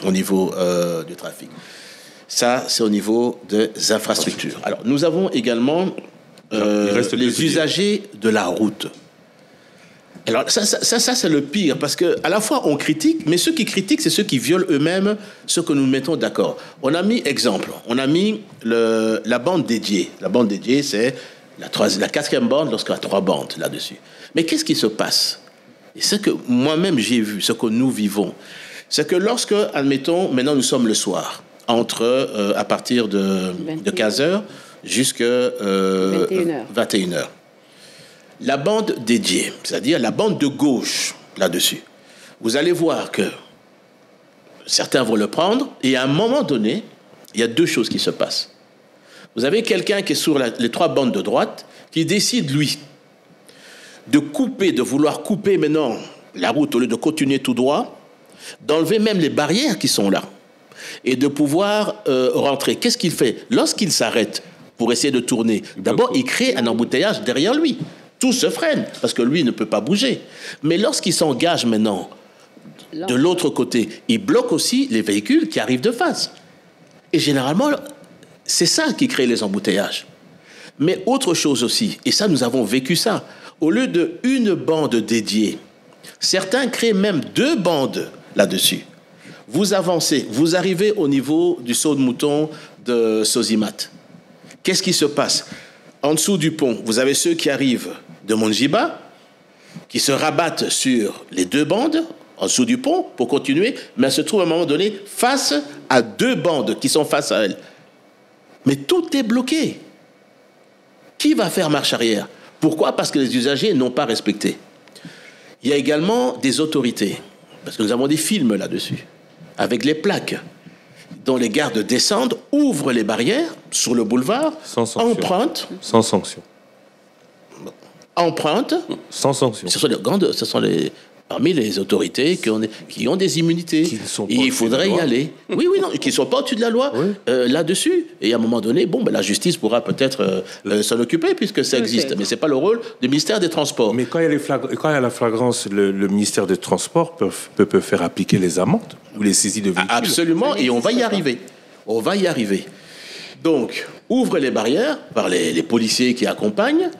au niveau du trafic. Ça, c'est au niveau des infrastructures. Alors, nous avons également les usagers de la route. Alors, ça c'est le pire, parce qu'à la fois, on critique, mais ceux qui critiquent, c'est ceux qui violent eux-mêmes ce que nous mettons d'accord. On a mis la bande dédiée. La bande dédiée, c'est la 4e bande lorsqu'il y a 3 bandes là-dessus. Mais qu'est-ce qui se passe? Et ce que moi-même j'ai vu, ce que nous vivons, c'est que lorsque, admettons, maintenant nous sommes le soir, à partir de 15h jusqu'à 21h. La bande dédiée, c'est-à-dire la bande de gauche, là-dessus, vous allez voir que certains vont le prendre, et à un moment donné, il y a 2 choses qui se passent. Vous avez quelqu'un qui est sur les 3 bandes de droite, qui décide, lui, de vouloir couper maintenant la route au lieu de continuer tout droit, d'enlever même les barrières qui sont là, et de pouvoir rentrer. Qu'est-ce qu'il fait? Lorsqu'il s'arrête pour essayer de tourner, d'abord, il crée un embouteillage derrière lui. Tout se freine, parce que lui ne peut pas bouger. Mais lorsqu'il s'engage maintenant de l'autre côté, il bloque aussi les véhicules qui arrivent de face. Et généralement, c'est ça qui crée les embouteillages. Mais autre chose aussi, et ça, nous avons vécu ça, au lieu d'une bande dédiée, certains créent même 2 bandes là-dessus. Vous avancez, vous arrivez au niveau du saut de mouton de Sosimat. Qu'est-ce qui se passe? En dessous du pont, vous avez ceux qui arrivent de Monjiba, qui se rabattent sur les 2 bandes, en dessous du pont, pour continuer, mais elles se trouvent à un moment donné face à 2 bandes qui sont face à elles. Mais tout est bloqué. Qui va faire marche arrière? Pourquoi? Parce que les usagers n'ont pas respecté. Il y a également des autorités, parce que nous avons des films là-dessus, avec les plaques, dont les gardes descendent, ouvrent les barrières sur le boulevard, empruntent. Sans sanction. Empruntent. Sans sanction. Ce sont les parmi les autorités qui ont des immunités. Qui ne sont pas il faudrait y aller. Oui, non, qui ne sont pas au-dessus de la loi là-dessus. Et à un moment donné, la justice pourra peut-être s'en occuper puisque ça existe. Mais ce n'est pas le rôle du ministère des Transports. Mais quand il y a la flagrance, le ministère des Transports peut faire appliquer les amendes ou les saisies de véhicules. Absolument, et on va y arriver. On va y arriver. Donc, ouvre les barrières par les policiers qui accompagnent.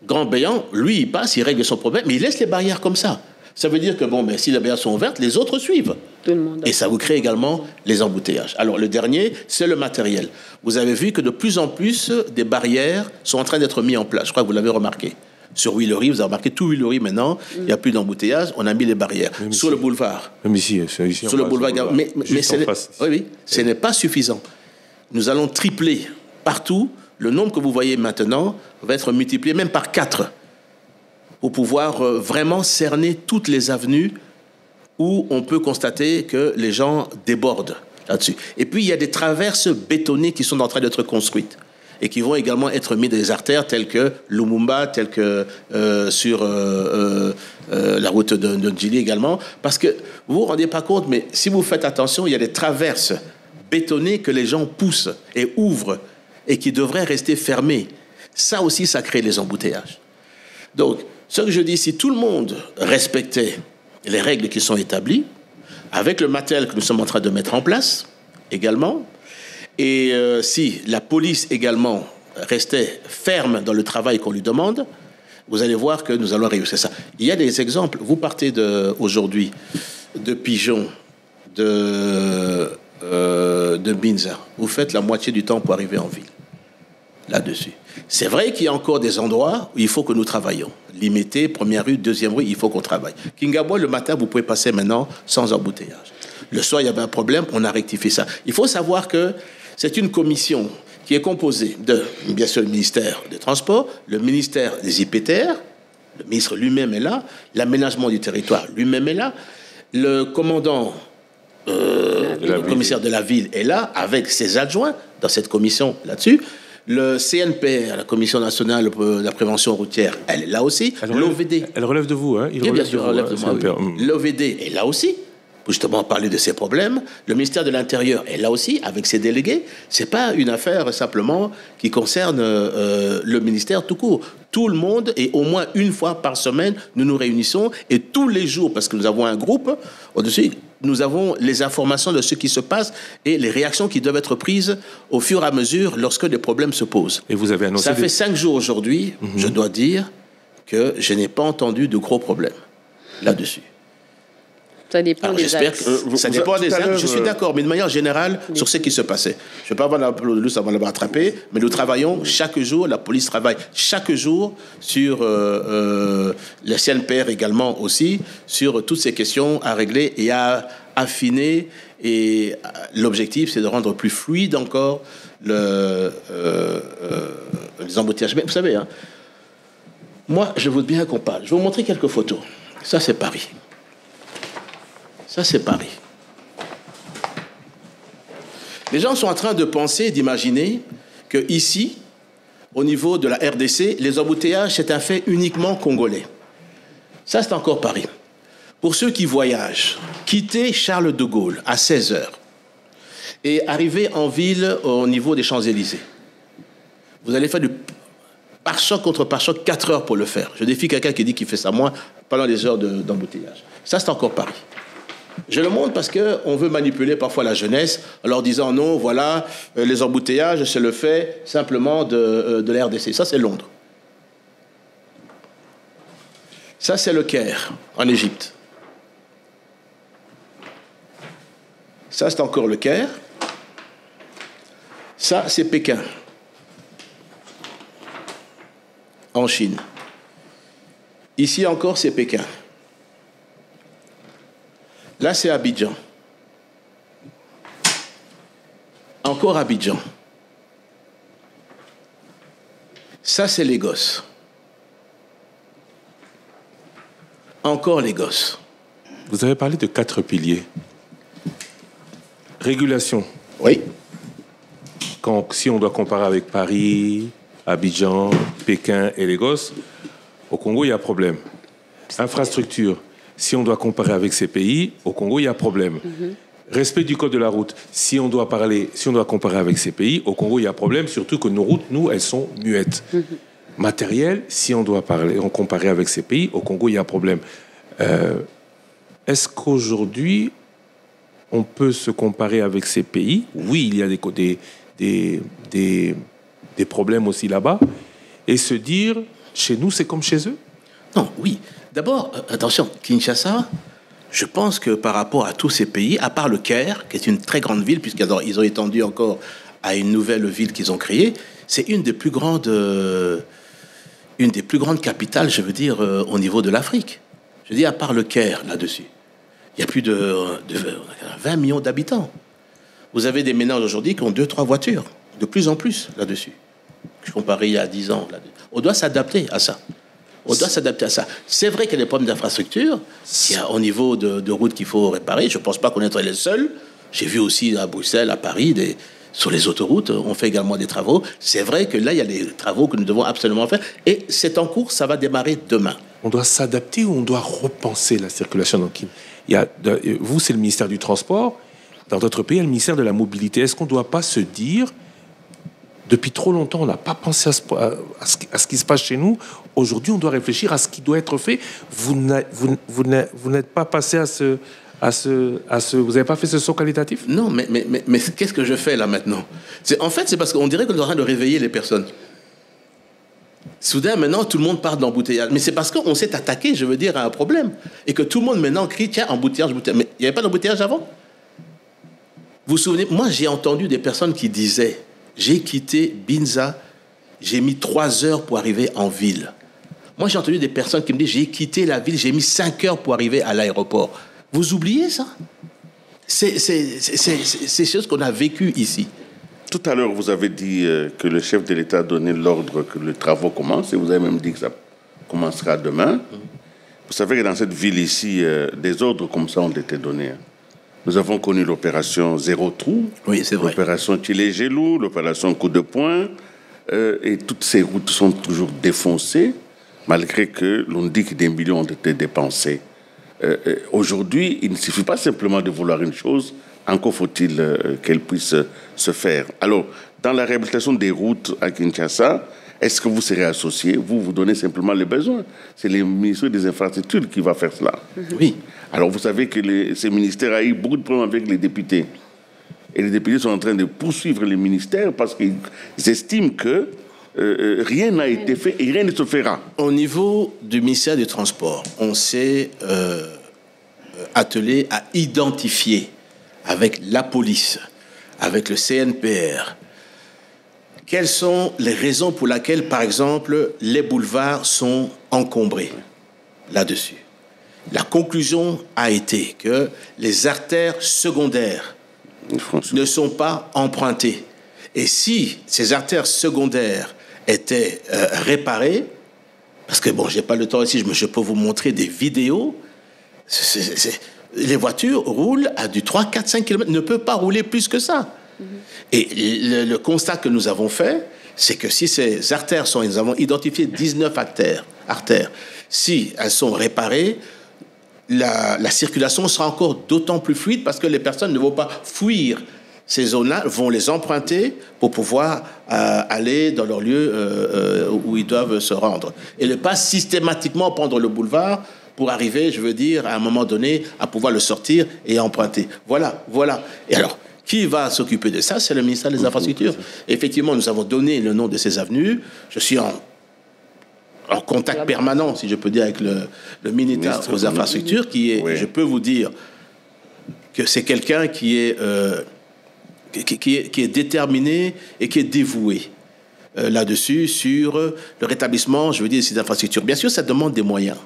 Grand Béant, lui, il passe, il règle son problème, mais il laisse les barrières comme ça. Ça veut dire que, si les barrières sont ouvertes, les autres suivent. Tout le monde. Et ça vous crée également les embouteillages. Alors, le dernier, c'est le matériel. Vous avez vu que de plus en plus, des barrières sont en train d'être mises en place. Je crois que vous l'avez remarqué. Sur Huilery, vous avez remarqué tout Huilery maintenant, il n'y a plus d'embouteillage, on a mis les barrières. Sur le boulevard. Même ici sur le boulevard. Mais ce n'est pas suffisant. Nous allons tripler partout. Le nombre que vous voyez maintenant va être multiplié même par 4 pour pouvoir vraiment cerner toutes les avenues où on peut constater que les gens débordent là-dessus. Et puis, il y a des traverses bétonnées qui sont en train d'être construites et qui vont également être mises dans les artères telles que Lumumba, telles que sur la route de Djili également. Parce que vous vous rendez pas compte, mais si vous faites attention, il y a des traverses bétonnées que les gens poussent et ouvrent et qui devraient rester fermées. Ça aussi, ça crée les embouteillages. Donc, ce que je dis, si tout le monde respectait les règles qui sont établies, avec le matériel que nous sommes en train de mettre en place également, et si la police également restait ferme dans le travail qu'on lui demande, vous allez voir que nous allons réussir ça. Il y a des exemples. Vous partez aujourd'hui de Pigeon, de Binza. Vous faites la moitié du temps pour arriver en ville. Là-dessus. C'est vrai qu'il y a encore des endroits où il faut que nous travaillions. Limité, première rue, deuxième rue, il faut qu'on travaille. Kingaboy, le matin, vous pouvez passer maintenant sans embouteillage. Le soir, il y avait un problème, on a rectifié ça. Il faut savoir que c'est une commission qui est composée de, bien sûr, le ministère des Transports, le ministère des IPTR, le ministre lui-même est là, l'aménagement du territoire lui-même est là, le commandant, le commissaire de la ville est là, avec ses adjoints dans cette commission là-dessus. Le CNPR, la Commission nationale de la prévention routière, elle est là aussi. L'OVD. Elle relève de vous, hein? Bien sûr, elle relève de moi. Oui. L'OVD est là aussi, pour justement parler de ces problèmes. Le ministère de l'Intérieur est là aussi, avec ses délégués. C'est pas une affaire simplement qui concerne le ministère tout court. Tout le monde, et au moins une fois par semaine, nous nous réunissons, et tous les jours, parce que nous avons un groupe, au-dessus, nous avons les informations de ce qui se passe et les réactions qui doivent être prises au fur et à mesure lorsque des problèmes se posent. Et vous avez annoncé... Ça fait 5 jours aujourd'hui, je dois dire que je n'ai pas entendu de gros problèmes là-dessus. Ça dépend des axes. Ça dépend des axes, je suis d'accord, mais de manière générale, sur ce qui se passait. Je ne vais pas avoir l'applaudissement avant de l'avoir attrapé, mais nous travaillons chaque jour, la police travaille chaque jour sur le CNPR également aussi, sur toutes ces questions à régler et à affiner. Et l'objectif, c'est de rendre plus fluide encore les embouteillages. Mais vous savez, hein, moi, je veux bien qu'on parle. Je vais vous montrer quelques photos. Ça, c'est Paris. Ça, c'est Paris. Les gens sont en train de penser, d'imaginer que ici, au niveau de la RDC, les embouteillages, c'est un fait uniquement congolais. Ça, c'est encore Paris. Pour ceux qui voyagent, quitter Charles de Gaulle à 16h et arriver en ville au niveau des Champs-Élysées, vous allez faire du pare-choc contre pare-choc 4 heures pour le faire. Je défie quelqu'un qui dit qu'il fait ça moins pendant les heures d'embouteillage. Ça, c'est encore Paris. Je le montre parce qu'on veut manipuler parfois la jeunesse en leur disant non, voilà, les embouteillages, c'est le fait simplement de la RDC. Ça, c'est Londres. Ça, c'est le Caire, en Égypte. Ça, c'est encore le Caire. Ça, c'est Pékin, en Chine. Ici encore, c'est Pékin. Là, c'est Abidjan. Encore Abidjan. Ça, c'est Lagos. Encore Lagos. Vous avez parlé de 4 piliers. Régulation. Oui. Si on doit comparer avec Paris, Abidjan, Pékin et Lagos, au Congo, il y a problème. Infrastructure. si on doit comparer avec ces pays, au Congo, il y a problème. Respect du code de la route. Si on doit comparer avec ces pays, au Congo, il y a problème, surtout que nos routes, nous, elles sont muettes. Matériel, si on doit comparer avec ces pays, au Congo, il y a problème. Est-ce qu'aujourd'hui, on peut se comparer avec ces pays? Oui, il y a des problèmes aussi là-bas. Et se dire, chez nous, c'est comme chez eux? Non, oui. D'abord, attention, Kinshasa, je pense que par rapport à tous ces pays, à part le Caire, qui est une très grande ville, puisqu'ils ont étendu encore à une nouvelle ville qu'ils ont créée, c'est une des plus grandes capitales, je veux dire, au niveau de l'Afrique. Je dis à part le Caire, là-dessus. Il y a plus de 20 millions d'habitants. Vous avez des ménages aujourd'hui qui ont 2-3 voitures, de plus en plus, là-dessus. Je comparais il y a 10 ans. Là-dessus. On doit s'adapter à ça. C'est vrai qu'il y a des problèmes d'infrastructure. Il y a au niveau de routes qu'il faut réparer. Je ne pense pas qu'on est les seuls. J'ai vu aussi à Bruxelles, à Paris, sur les autoroutes, on fait également des travaux. C'est vrai que là, il y a des travaux que nous devons absolument faire. Et c'est en cours, ça va démarrer demain. On doit s'adapter ou on doit repenser la circulation? Donc, vous, c'est le ministère du Transport. Dans d'autres pays, il y a le ministère de la Mobilité. Est-ce qu'on ne doit pas se dire, depuis trop longtemps, on n'a pas pensé à ce qui se passe chez nous. Aujourd'hui, on doit réfléchir à ce qui doit être fait. Vous n'êtes pas passé vous n'avez pas fait ce saut qualitatif? Non, mais qu'est-ce que je fais là maintenant? En fait, c'est parce qu'on dirait qu'on est en train de réveiller les personnes. Soudain, maintenant, tout le monde parle d'embouteillage. Mais c'est parce qu'on s'est attaqué, je veux dire, à un problème. Et que tout le monde maintenant crie, tiens, embouteillage. Mais il n'y avait pas d'embouteillage avant? Vous vous souvenez? Moi, j'ai entendu des personnes qui disaient, j'ai quitté Binza, j'ai mis 3 heures pour arriver en ville. Moi, j'ai entendu des personnes qui me disent, j'ai quitté la ville, j'ai mis 5 heures pour arriver à l'aéroport. Vous oubliez ça? C'est ce qu'on a vécu ici. Tout à l'heure, vous avez dit que le chef de l'État a donné l'ordre que les travaux commencent, et vous avez même dit que ça commencera demain. Vous savez que dans cette ville ici, des ordres comme ça ont été donnés. Nous avons connu l'opération Zéro Trou, oui, c'est vrai. L'opération Tilé-Gelou, l'opération Coup de Poing, et toutes ces routes sont toujours défoncées, malgré que l'on dit que des millions ont été dépensés. Aujourd'hui, il ne suffit pas simplement de vouloir une chose, encore faut-il qu'elle puisse se faire. Alors, dans la réhabilitation des routes à Kinshasa, est-ce que vous serez associé? Vous donnez simplement les besoins. C'est le ministère des Infrastructures qui va faire cela. Oui. Alors, vous savez que ce ministère a eu beaucoup de problèmes avec les députés. Et les députés sont en train de poursuivre les ministères parce qu'ils estiment que rien n'a été fait et rien ne se fera. Au niveau du ministère des Transports, on s'est attelé à identifier avec la police, avec le CNPR, quelles sont les raisons pour lesquelles, par exemple, les boulevards sont encombrés là-dessus. La conclusion a été que les artères secondaires ne sont pas empruntées. Et si ces artères secondaires étaient réparées, parce que bon, j'ai pas le temps ici, je peux vous montrer des vidéos, les voitures roulent à du 3, 4, 5 km, ne peuvent pas rouler plus que ça. Et le constat que nous avons fait, c'est que si ces artères nous avons identifié 19 artères, si elles sont réparées, la circulation sera encore d'autant plus fluide parce que les personnes ne vont pas fuir ces zones-là, vont les emprunter pour pouvoir aller dans leur lieu où ils doivent se rendre. Et ne pas systématiquement prendre le boulevard pour arriver, je veux dire, à un moment donné, à pouvoir le sortir et emprunter. Voilà. Et alors, qui va s'occuper de ça? C'est le ministère des Infrastructures. Effectivement, nous avons donné le nom de ces avenues. Je suis en contact permanent, si je peux dire, avec le ministère aux Infrastructures, qui est, oui. Je peux vous dire que c'est quelqu'un qui est déterminé et qui est dévoué là-dessus, sur le rétablissement, je veux dire, de ces infrastructures. Bien sûr, ça demande des moyens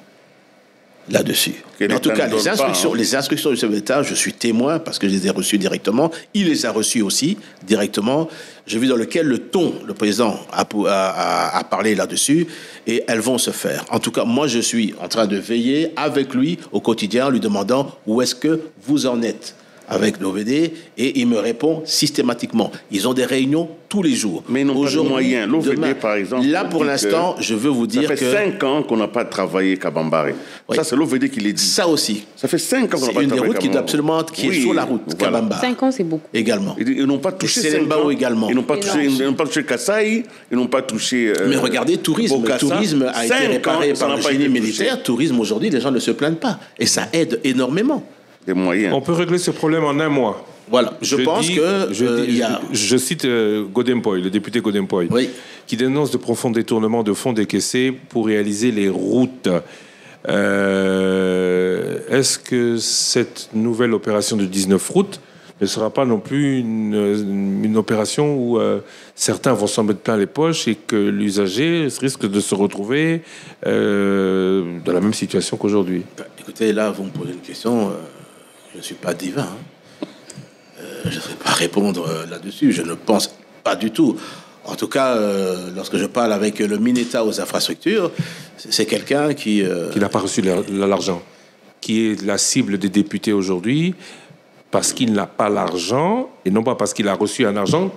là-dessus. Mais en tout cas, les instructions du chef d'État, je suis témoin parce que je les ai reçues directement. Il les a reçues aussi directement. J'ai vu dans lequel le président a parlé là-dessus et elles vont se faire. En tout cas, moi, je suis en train de veiller avec lui au quotidien, lui demandant où est-ce que vous en êtes avec l'OVD et il me répond systématiquement. Ils ont des réunions tous les jours. Mais ils n'ont pas de moyens. L'OVD, par exemple. Là, pour l'instant, je veux vous dire que... Ça fait 5 ans qu'on n'a pas travaillé Kabambare. Oui. Ça, c'est l'OVD qui l'a dit. Ça aussi. Ça fait 5 ans qu'on n'a pas C'est une des travaillé routes qui est absolument qui est sur la route, voilà. Kabamba. 5 ans, c'est beaucoup. Également. Ils n'ont pas touché Selembao également. Ils n'ont pas touché Kasaï. Ils n'ont pas touché. Mais regardez, tourisme. Bokassa. Tourisme a été réparé par le génie militaire. Tourisme, aujourd'hui, les gens ne se plaignent pas. Et ça aide énormément. Des moyens. On peut régler ce problème en un mois. Voilà, je cite Godempoy, le député Godempoy, oui, qui dénonce de profonds détournements de fonds décaissés pour réaliser les routes. Est-ce que cette nouvelle opération de 19 routes ne sera pas non plus une opération où certains vont s'en mettre plein les poches et que l'usager risque de se retrouver dans la même situation qu'aujourd'hui? Écoutez, là, vous me posez une question, je ne suis pas divin, hein. Je ne saurais pas répondre là-dessus. Je ne pense pas du tout. En tout cas, lorsque je parle avec le Mineta aux infrastructures, c'est quelqu'un qui n'a pas reçu l'argent, qui est la cible des députés aujourd'hui, parce qu'il n'a pas l'argent, et non pas parce qu'il a reçu un argent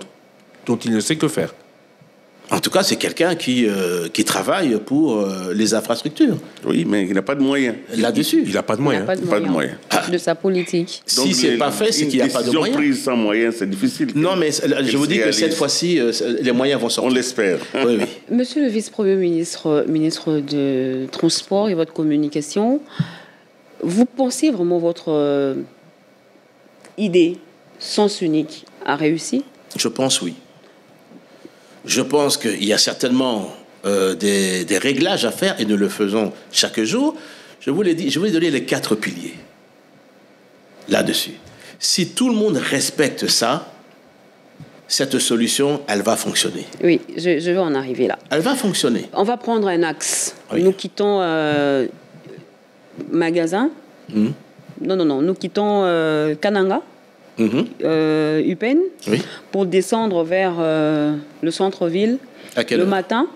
dont il ne sait que faire. En tout cas, c'est quelqu'un qui travaille pour les infrastructures. Oui, mais il n'a pas de moyens. Là-dessus. Il n'a pas de moyens. Il n'a pas de moyens. De sa politique. Donc, si c'est pas fait, c'est qu'il n'y a pas de moyens. Une décision prise sans moyens, c'est difficile. Non, mais je vous dis que cette fois-ci, les moyens vont sortir. On l'espère. Oui, oui. Monsieur le vice-premier ministre, ministre de Transport et votre communication, vous pensez vraiment votre idée, sens unique, a réussi? Je pense oui. Je pense qu'il y a certainement des réglages à faire et nous le faisons chaque jour. Je vous l'ai dit, je vais donner les 4 piliers là-dessus. Si tout le monde respecte ça, cette solution, elle va fonctionner. Oui, je vais en arriver là. Elle va fonctionner. On va prendre un axe. Oui. Nous quittons Magasin. Non. Nous quittons Kananga. Upen, oui, pour descendre vers le centre-ville le matin,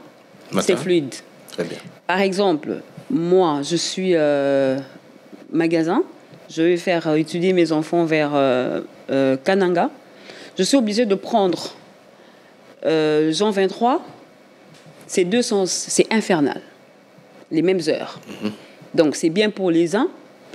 c'est fluide. Très bien. Par exemple, moi, je suis Magasin, je vais faire étudier mes enfants vers Kananga. Je suis obligée de prendre Jean 23, c'est 2 sens, c'est infernal, les mêmes heures. Donc c'est bien pour les uns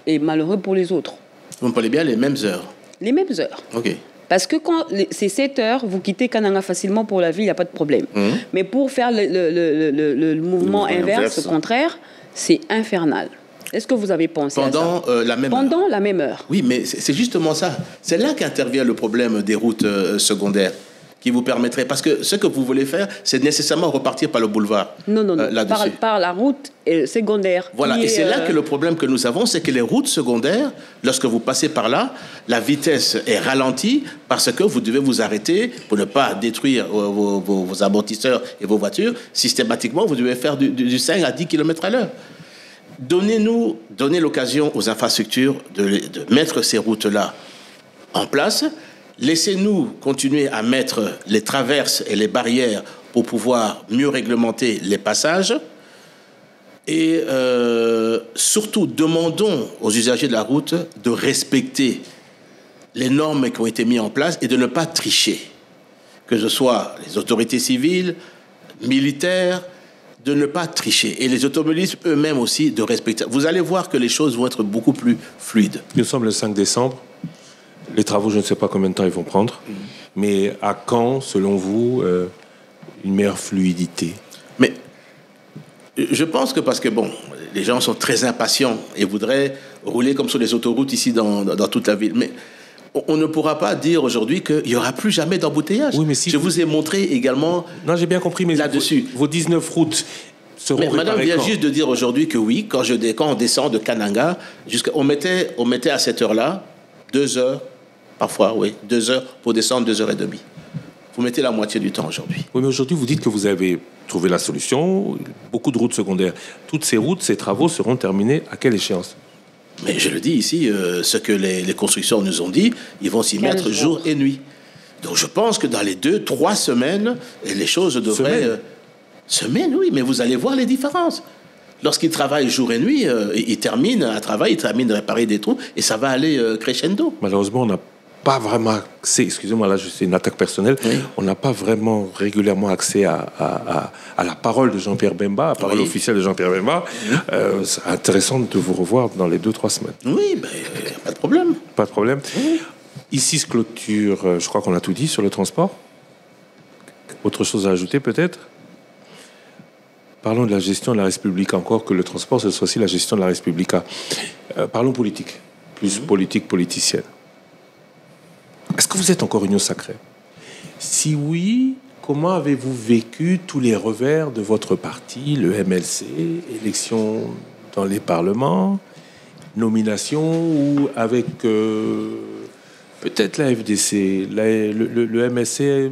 et malheureux pour les autres. Vous me parlez bien les mêmes heures. Les mêmes heures. Ok. Parce que quand c'est 7 heures, vous quittez Kananga facilement pour la ville, il n'y a pas de problème. Mais pour faire le mouvement inverse, contraire, c'est infernal. Est-ce que vous avez pensé à ça? Pendant la même heure. Oui, mais c'est justement ça. C'est là qu'intervient le problème des routes secondaires qui vous permettrait... Parce que ce que vous voulez faire, c'est nécessairement repartir par le boulevard. Non. Par la route secondaire. Voilà, et c'est là que le problème que nous avons, c'est que les routes secondaires, lorsque vous passez par là, la vitesse est ralentie parce que vous devez vous arrêter pour ne pas détruire vos amortisseurs et vos voitures. Systématiquement, vous devez faire du 5 à 10 km à l'heure. Donnez l'occasion aux infrastructures de mettre ces routes-là en place. Laissez-nous continuer à mettre les traverses et les barrières pour pouvoir mieux réglementer les passages. Et surtout, demandons aux usagers de la route de respecter les normes qui ont été mises en place et de ne pas tricher. Que ce soit les autorités civiles, militaires, de ne pas tricher. Et les automobilistes eux-mêmes aussi de respecter. Vous allez voir que les choses vont être beaucoup plus fluides. Nous sommes le 5 décembre. Les travaux, je ne sais pas combien de temps ils vont prendre. Mais à quand, selon vous, une meilleure fluidité? Mais je pense que parce que, bon, les gens sont très impatients et voudraient rouler comme sur les autoroutes ici dans toute la ville. Mais on ne pourra pas dire aujourd'hui qu'il n'y aura plus jamais d'embouteillage. Oui, mais si je vous ai montré également... Non, j'ai bien compris, mais là-dessus. Vos 19 routes seront réparées. Madame vient juste de dire aujourd'hui que oui, quand on descend de Kananga, on mettait à cette heure-là 2 heures, parfois, oui, 2 heures pour descendre 2 heures et demie. Vous mettez la moitié du temps aujourd'hui. Oui, mais aujourd'hui, vous dites que vous avez trouvé la solution, beaucoup de routes secondaires. Toutes ces routes, ces travaux seront terminés à quelle échéance? Mais je le dis ici, ce que les constructeurs nous ont dit, ils vont s'y mettre jour et nuit. Donc je pense que dans les 2-3 semaines, les choses devraient... Semaines, oui, mais vous allez voir les différences. Lorsqu'il travaille jour et nuit, il termine un travail, il termine de réparer des trous, et ça va aller crescendo. Malheureusement, on n'a pas vraiment accès, excusez-moi, là, c'est une attaque personnelle, oui. On n'a pas vraiment régulièrement accès à la parole de Jean-Pierre Bemba, à la parole officielle de Jean-Pierre Bemba. C'est intéressant de vous revoir dans les 2-3 semaines. Oui, pas de problème. Pas de problème. Oui. Ici se clôture, je crois qu'on a tout dit sur le transport. Autre chose à ajouter peut-être ? Parlons de la gestion de la Respublica, encore que le transport, ce soit aussi la gestion de la Respublica. Parlons politique, plus politique, politicienne. Est-ce que vous êtes encore Union Sacrée ? Si oui, comment avez-vous vécu tous les revers de votre parti, le MLC, élections dans les parlements, nomination ou avec peut-être la FDC, le MLC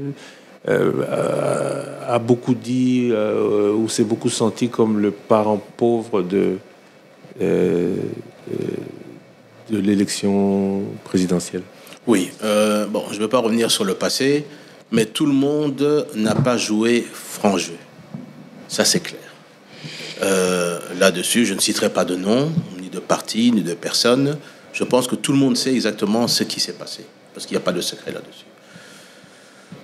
a beaucoup dit ou s'est beaucoup senti comme le parent pauvre de l'élection présidentielle. Oui, bon, je ne veux pas revenir sur le passé, mais tout le monde n'a pas joué franc jeu. Ça, c'est clair. Là-dessus, je ne citerai pas de nom, ni de parti, ni de personne. Je pense que tout le monde sait exactement ce qui s'est passé, parce qu'il n'y a pas de secret là-dessus.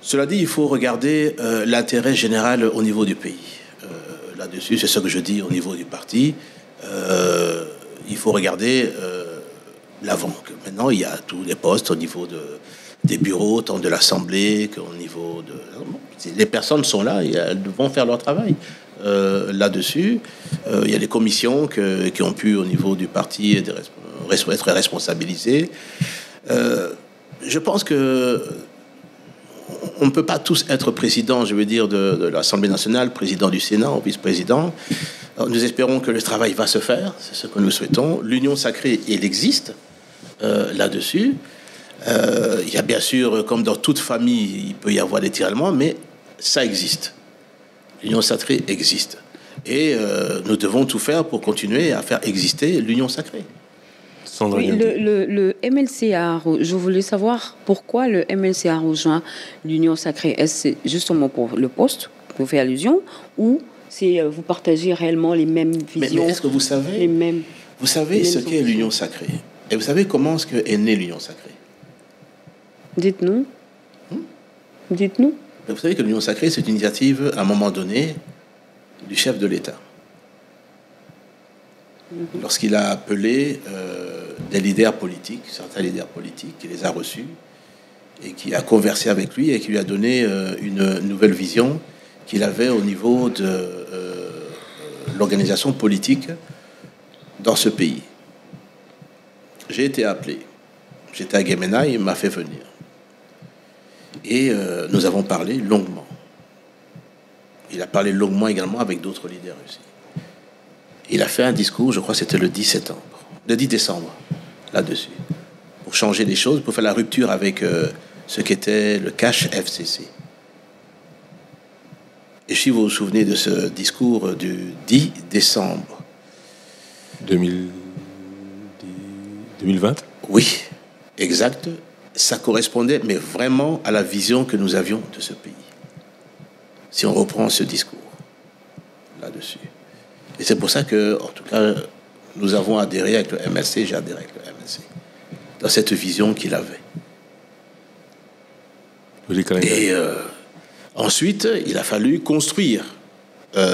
Cela dit, il faut regarder l'intérêt général au niveau du pays. Là-dessus, c'est ce que je dis au niveau du parti. Il faut regarder l'avant. Maintenant, il y a tous les postes au niveau des bureaux, tant de l'Assemblée qu'au niveau de... Les personnes sont là et elles vont faire leur travail. Là-dessus, il y a des commissions qui ont pu, au niveau du parti, être responsabilisées. Je pense que on ne peut pas tous être président, je veux dire, de l'Assemblée nationale, président du Sénat ou vice-président. Nous espérons que le travail va se faire, c'est ce que nous souhaitons. L'union sacrée, elle existe là-dessus. Il y a bien sûr, comme dans toute famille, il peut y avoir des tiraillements, mais ça existe. L'union sacrée existe. Et nous devons tout faire pour continuer à faire exister l'union sacrée. Oui, le MLC je voulais savoir pourquoi le MLC a rejoint l'Union Sacrée. Est-ce justement pour le poste, vous faites allusion, ou c'est vous partagez réellement les mêmes visions? Mais est-ce que vous savez, vous savez ce qu'est l'Union Sacrée? Et vous savez comment est née l'Union Sacrée? Dites-nous. Dites-nous. Vous savez que l'Union Sacrée, c'est une initiative, à un moment donné, du chef de l'État. Lorsqu'il a appelé des leaders politiques, certains leaders politiques, qui les a reçus et qui a conversé avec lui et qui lui a donné une nouvelle vision qu'il avait au niveau de l'organisation politique dans ce pays. J'ai été appelé. J'étais à Guémena, il m'a fait venir. Et nous avons parlé longuement. Il a parlé longuement également avec d'autres leaders aussi. Il a fait un discours, je crois que c'était le 10 décembre, là-dessus, pour changer les choses, pour faire la rupture avec ce qu'était le cash FCC. Et si vous vous souvenez de ce discours du 10 décembre 2020 ? Oui, exact. Ça correspondait, mais vraiment à la vision que nous avions de ce pays. Si on reprend ce discours là-dessus. Et c'est pour ça que, en tout cas, nous avons adhéré avec le MLC, j'ai adhéré avec le MLC, dans cette vision qu'il avait. Et ensuite, il a fallu construire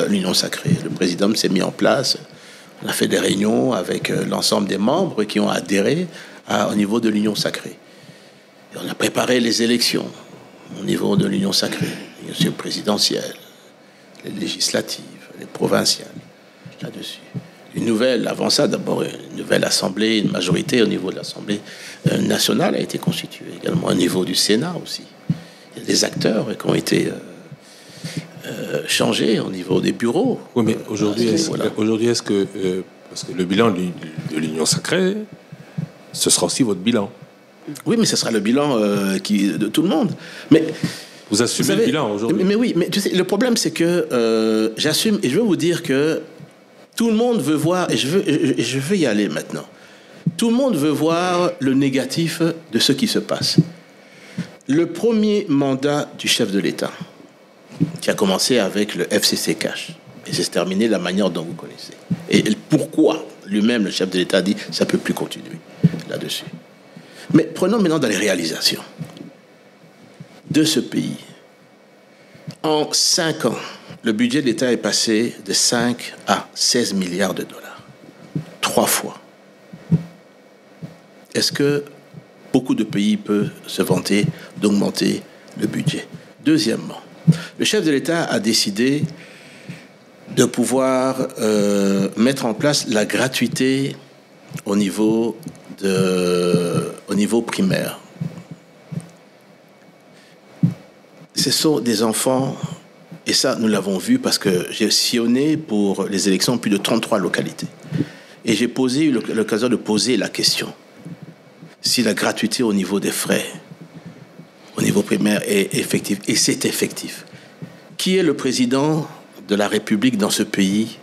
l'Union Sacrée. Le président s'est mis en place, on a fait des réunions avec l'ensemble des membres qui ont adhéré au niveau de l'Union Sacrée. Et on a préparé les élections au niveau de l'Union Sacrée, bien sûr présidentielle, les législatives, les provinciales. Là-dessus. Une nouvelle, avant ça, d'abord, une nouvelle assemblée, une majorité au niveau de l'Assemblée nationale a été constituée, également au niveau du Sénat aussi. Il y a des acteurs qui ont été changés au niveau des bureaux. Oui, mais aujourd'hui, est-ce que, parce que le bilan de l'Union Sacrée, ce sera aussi votre bilan? Oui, mais ce sera le bilan de tout le monde. Mais vous assumez le bilan aujourd'hui? Mais oui, mais tu sais, le problème, c'est que j'assume, et je veux vous dire que tout le monde veut voir, et je veux y aller maintenant. Tout le monde veut voir le négatif de ce qui se passe. Le premier mandat du chef de l'État, qui a commencé avec le FCC Cash, Et c'est terminé la manière dont vous connaissez. Et pourquoi lui-même, le chef de l'État, dit ça ne peut plus continuer là-dessus. Mais prenons maintenant dans les réalisations de ce pays. En 5 ans, le budget de l'État est passé de 5 à 16 milliards de dollars. 3 fois. Est-ce que beaucoup de pays peuvent se vanter d'augmenter le budget? Deuxièmement, le chef de l'État a décidé de pouvoir mettre en place la gratuité au niveau primaire. Ce sont des enfants, et ça nous l'avons vu parce que j'ai sillonné pour les élections plus de 33 localités. Et j'ai eu l'occasion de poser la question. Si la gratuité au niveau des frais, au niveau primaire, est effective, et c'est effectif. Qui est le président de la République dans ce pays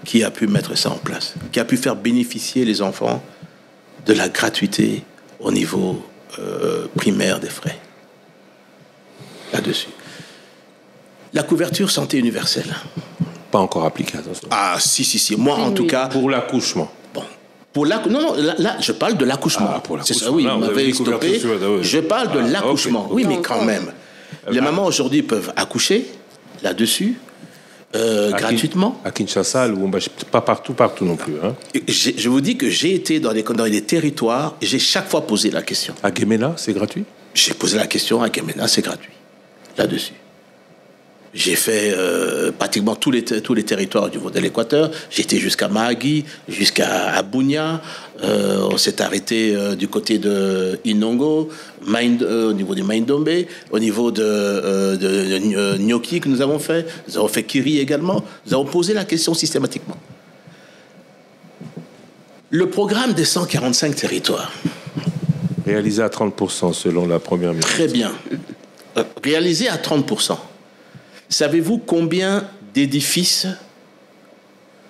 qui a pu mettre ça en place, qui a pu faire bénéficier les enfants de la gratuité au niveau primaire des frais? Là-dessus. La couverture santé universelle. Pas encore appliquée, attention. Ah, si. Moi, en tout cas... Pour l'accouchement. Bon. Non, là, je parle de l'accouchement. Ah, pour l'accouchement. C'est ça, oui, là, vous m'avez stoppé. Je parle de l'accouchement. Okay. Oui, mais quand même. Les mamans aujourd'hui peuvent accoucher là-dessus, gratuitement. À Kinshasa, pas partout non plus. Hein. Je vous dis que j'ai été dans les territoires et j'ai chaque fois posé la question. À Gemena, c'est gratuit? J'ai posé la question, à Gemena, c'est gratuit. Là-dessus. J'ai fait pratiquement tous les territoires au niveau de l'Équateur. J'ai été jusqu'à Mahagi, jusqu'à Bunia. On s'est arrêté du côté de Inongo, au niveau du Maindombe, au niveau de Nyoki que nous avons fait. Nous avons fait Kiri également. Nous avons posé la question systématiquement. Le programme des 145 territoires. Réalisé à 30% selon la première ministre. Très bien. Réalisé à 30%. Savez-vous combien d'édifices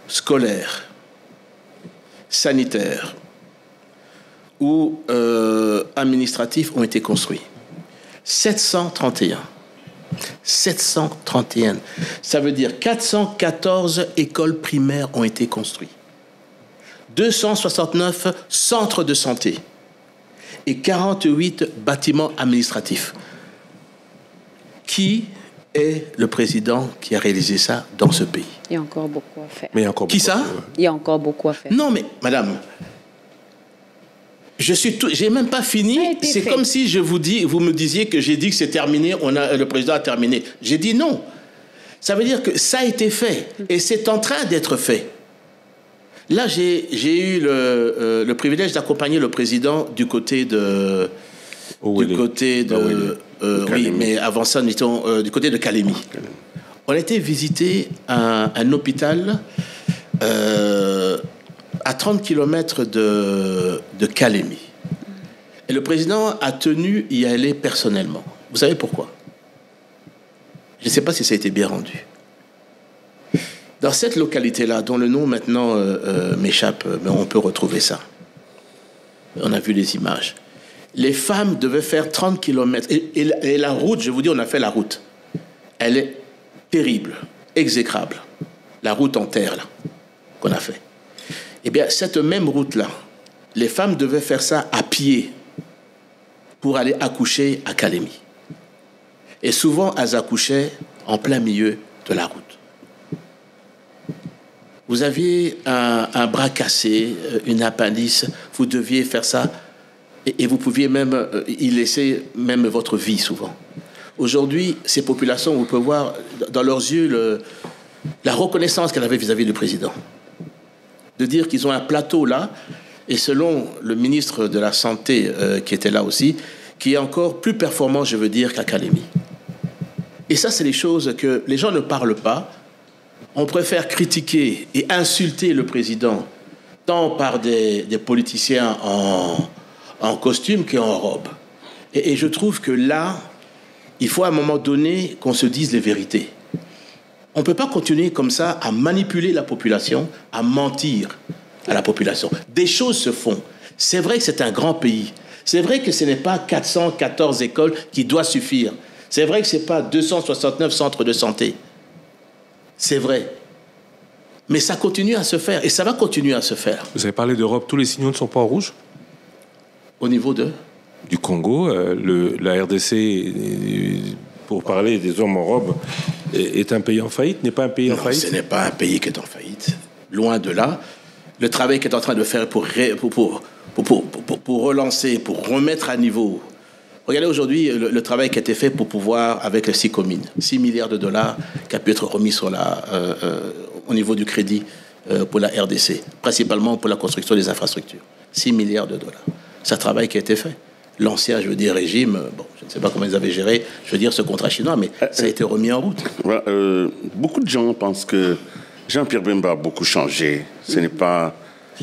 scolaires, sanitaires ou administratifs ont été construits? 731. 731. Ça veut dire 414 écoles primaires ont été construites. 269 centres de santé et 48 bâtiments administratifs. Qui est le président qui a réalisé ça dans ce pays? Il y a encore beaucoup à faire. Mais qui ça? Il y a encore beaucoup à faire. Non, mais madame, j'ai même pas fini. C'est comme si vous me disiez que j'ai dit que c'est terminé, le président a terminé. J'ai dit non. Ça veut dire que ça a été fait et c'est en train d'être fait. Là, j'ai eu le privilège d'accompagner le président du côté de... oui, mais avant ça, nous étions du côté de Kalemi. On a été visiter un hôpital à 30 km de Kalemi. Et le président a tenu y aller personnellement. Vous savez pourquoi? Je ne sais pas si ça a été bien rendu. Dans cette localité-là, dont le nom maintenant m'échappe, mais on peut retrouver ça. On a vu les images. Les femmes devaient faire 30 km. Et la route, je vous dis, on a fait la route. Elle est terrible, exécrable. La route en terre, là, qu'on a fait. Eh bien, cette même route-là, les femmes devaient faire ça à pied pour aller accoucher à Kalemi. Et souvent, elles accouchaient en plein milieu de la route. Vous aviez un bras cassé, une appendice, vous deviez faire ça. Et vous pouviez même y laisser même votre vie souvent. Aujourd'hui, ces populations, vous pouvez voir dans leurs yeux la reconnaissance qu'elles avaient vis-à-vis du président. De dire qu'ils ont un plateau là, et selon le ministre de la Santé qui était là aussi, qui est encore plus performant, je veux dire, qu'à Kalemi. Et ça, c'est les choses que les gens ne parlent pas. On préfère critiquer et insulter le président, tant par des politiciens en costume qu'en robe. Et je trouve que là, il faut à un moment donné qu'on se dise les vérités. On ne peut pas continuer comme ça à manipuler la population, à mentir à la population. Des choses se font. C'est vrai que c'est un grand pays. C'est vrai que ce n'est pas 414 écoles qui doivent suffire. C'est vrai que ce n'est pas 269 centres de santé. C'est vrai. Mais ça continue à se faire et ça va continuer à se faire. Vous avez parlé d'Europe, tous les signaux ne sont pas en rouge? Au niveau du Congo, la RDC, pour parler des hommes en robe, est un pays en faillite, n'est pas un pays en faillite? Ce n'est pas un pays qui est en faillite. Loin de là. Le travail qu'il est en train de faire pour relancer, pour remettre à niveau. Regardez aujourd'hui le travail qui a été fait pour pouvoir, avec les 6 communes, 6 milliards de dollars qui a pu être remis au niveau du crédit pour la RDC, principalement pour la construction des infrastructures. 6 milliards de dollars. C'est un travail qui a été fait. L'ancien, je veux dire, régime, je ne sais pas comment ils avaient géré, je veux dire, ce contrat chinois, mais ça a été remis en route. Voilà, beaucoup de gens pensent que Jean-Pierre Bemba a beaucoup changé. Ce n'est pas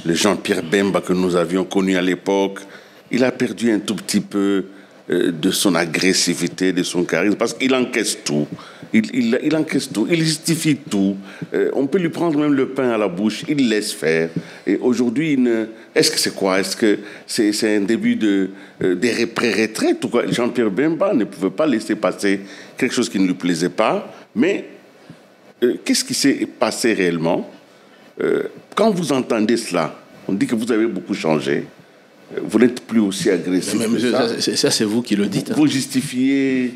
le Jean-Pierre Bemba que nous avions connu à l'époque. Il a perdu un tout petit peu de son agressivité, de son charisme, parce qu'il encaisse tout. Il encaisse tout, il justifie tout. On peut lui prendre même le pain à la bouche, il laisse faire. Et aujourd'hui, est-ce que c'est quoi? Est-ce que c'est un début des pré-retraites ou quoi? Jean-Pierre Bemba ne pouvait pas laisser passer quelque chose qui ne lui plaisait pas. Mais qu'est-ce qui s'est passé réellement? Quand vous entendez cela, on dit que vous avez beaucoup changé. Vous n'êtes plus aussi agressif. Ça, c'est vous qui le dites. Vous justifiez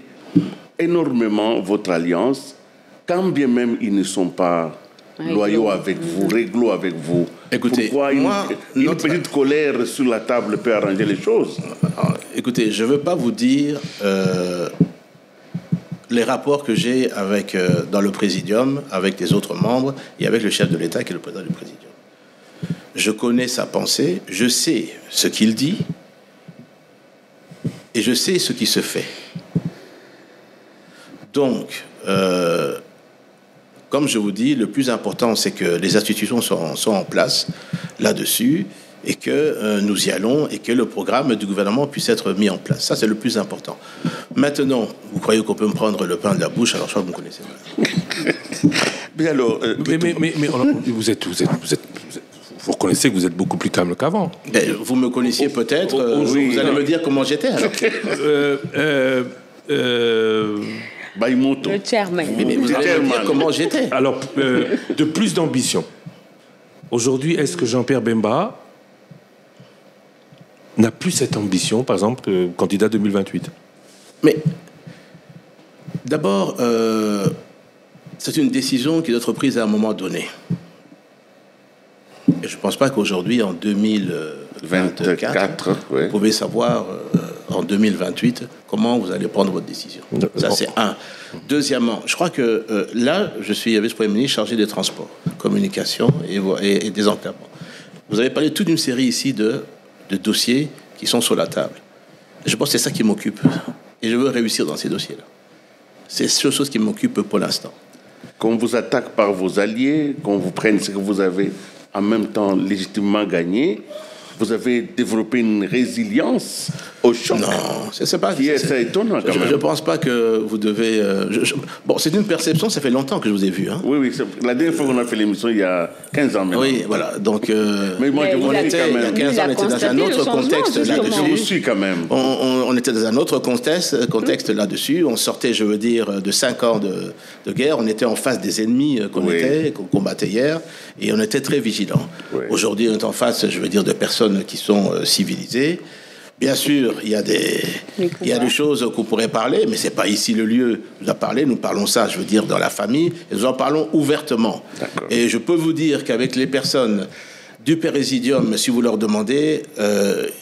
énormément votre alliance, quand bien même ils ne sont pas loyaux avec vous, réglo avec vous. Écoutez, pourquoi une petite colère sur la table peut arranger les choses? Écoutez, je ne veux pas vous dire les rapports que j'ai dans le Présidium, avec les autres membres et avec le chef de l'État qui est le président du Présidium. Je connais sa pensée, je sais ce qu'il dit et je sais ce qui se fait. Donc, comme je vous dis, le plus important, c'est que les institutions sont en place là-dessus et que nous y allons et que le programme du gouvernement puisse être mis en place. Ça, c'est le plus important. Maintenant, vous croyez qu'on peut me prendre le pain de la bouche? Alors, je crois que vous me connaissez mal. Mais alors... Vous reconnaissez que vous êtes beaucoup plus calme qu'avant. Vous me connaissiez peut-être. Vous allez me dire comment j'étais. Baïmoto. Le chairman. Mais vous allez me dire comment j'étais. Alors, de plus d'ambition. Aujourd'hui, est-ce que Jean-Pierre Bemba n'a plus cette ambition, par exemple, candidat 2028? Mais d'abord, c'est une décision qui doit être prise à un moment donné. Et je ne pense pas qu'aujourd'hui, en 2024, vous pouvez savoir en 2028 comment vous allez prendre votre décision. Ça, c'est un. Deuxièmement, je crois que là, je suis vice-premier ministre chargé des transports, communication et des enclavements. Vous avez parlé de toute une série ici de dossiers qui sont sur la table. Je pense que c'est ça qui m'occupe. Et je veux réussir dans ces dossiers-là. C'est cette chose qui m'occupe pour l'instant. Qu'on vous attaque par vos alliés, qu'on vous prenne ce que vous avez en même temps légitimement gagné, vous avez développé une résilience au choc. Non, c'est pas... C'est étonnant quand même. Je ne pense pas que vous devez... Bon, c'est une perception, ça fait longtemps que je vous ai vu. Hein. Oui, la dernière fois qu'on a fait l'émission, il y a 15 ans maintenant. Oui, voilà, donc... mais moi, je vous dis quand même... Il y a 15 ans, on était dans un autre contexte là-dessus. Je vous suis quand même. On était dans un autre contexte là-dessus. On sortait, je veux dire, de 5 ans de guerre. On était en face des ennemis qu'on combattait hier. Et on était très vigilants. Oui. Aujourd'hui, on est en face, je veux dire, de personnes qui sont civilisées. Bien sûr, il y a des choses qu'on pourrait parler, mais ce n'est pas ici le lieu de parler. Nous parlons ça, je veux dire, dans la famille, et nous en parlons ouvertement. Et je peux vous dire qu'avec les personnes du Présidium, si vous leur demandez,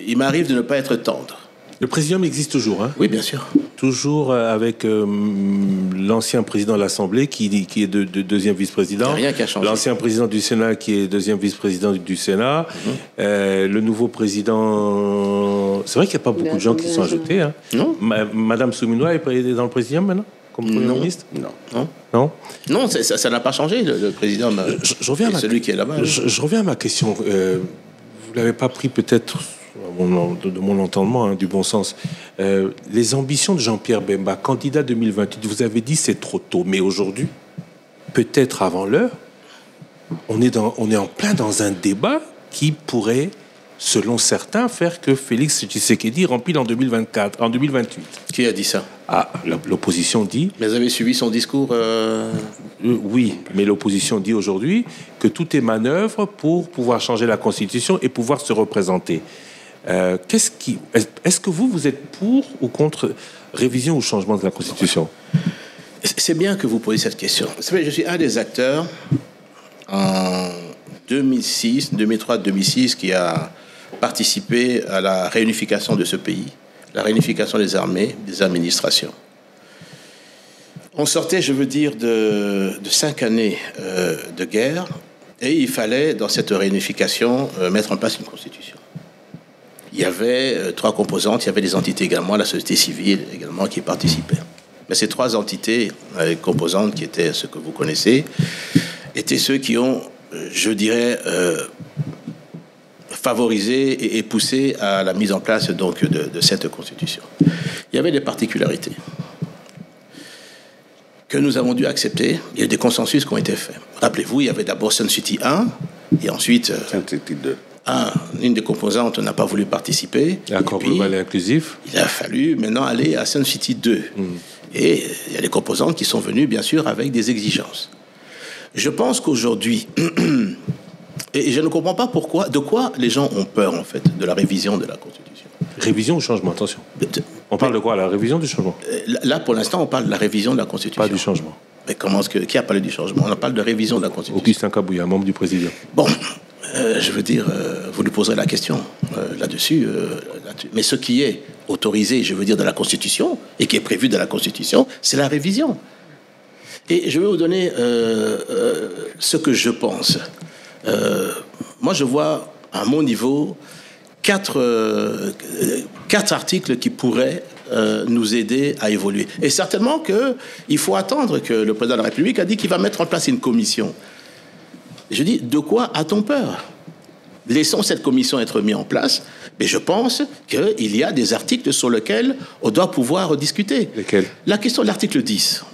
il m'arrive de ne pas être tendre. Le Présidium existe toujours, hein? Oui, bien sûr. Toujours avec l'ancien président de l'Assemblée qui est deuxième vice-président. Il n'y a rien qui a changé. L'ancien président du Sénat qui est deuxième vice-président du Sénat. Le nouveau président... C'est vrai qu'il n'y a pas beaucoup de gens qui sont ajoutés. Hein. Non. Madame Souminoua est dans le Présidium maintenant comme Premier ministre? Non, ça n'a pas changé, le président. Celui qui est là-bas. Je reviens à ma question. Vous ne l'avez pas pris peut-être... de mon entendement, du bon sens. Les ambitions de Jean-Pierre Bemba, candidat 2028, vous avez dit c'est trop tôt, mais aujourd'hui, peut-être avant l'heure, on est en plein dans un débat qui pourrait selon certains, faire que Félix Tshisekedi rempile en 2024, en 2028. Qui a dit ça? Ah, l'opposition dit... Mais vous avez suivi son discours Oui, mais l'opposition dit aujourd'hui que tout est manœuvre pour pouvoir changer la Constitution et pouvoir se représenter. Est-ce que vous êtes pour ou contre révision ou changement de la Constitution? C'est bien que vous posiez cette question. Vous savez, je suis un des acteurs en 2003-2006 qui a participé à la réunification de ce pays, la réunification des armées, des administrations. On sortait, je veux dire, de 5 années de guerre et il fallait, dans cette réunification, mettre en place une constitution. Il y avait 3 composantes, il y avait des entités également, la société civile également qui participaient. Mais ces 3 entités composantes qui étaient ce que vous connaissez, étaient ceux qui ont, je dirais, favorisé et poussé à la mise en place donc de cette constitution. Il y avait des particularités que nous avons dû accepter. Il y a des consensus qui ont été faits. Rappelez-vous, il y avait d'abord Sun City 1 et ensuite Sun City 2. Une des composantes n'a pas voulu participer. L'accord global et inclusif. Il a fallu maintenant aller à Sun City 2. Et il y a des composantes qui sont venues, bien sûr, avec des exigences. Je pense qu'aujourd'hui, et je ne comprends pas de quoi les gens ont peur, en fait, de la révision de la Constitution. Révision ou changement, attention. On parle de quoi, la révision du changement? Là, pour l'instant, on parle de la révision de la Constitution. Pas du changement. Mais qui a parlé du changement? On parle de révision de la Constitution. Augustin Kabouya, membre du président. Bon, je veux dire, vous lui poserez la question là-dessus. Mais ce qui est autorisé, je veux dire, de la Constitution, et qui est prévu de la Constitution, c'est la révision. Et je vais vous donner ce que je pense. Moi, je vois, à mon niveau, 4 articles qui pourraient nous aider à évoluer. Et certainement qu'il faut attendre que le président de la République a dit qu'il va mettre en place une commission. Je dis, de quoi a-t-on peur? Laissons cette commission être mise en place, mais je pense qu'il y a des articles sur lesquels on doit pouvoir discuter. Lesquels? La question de l'article 10,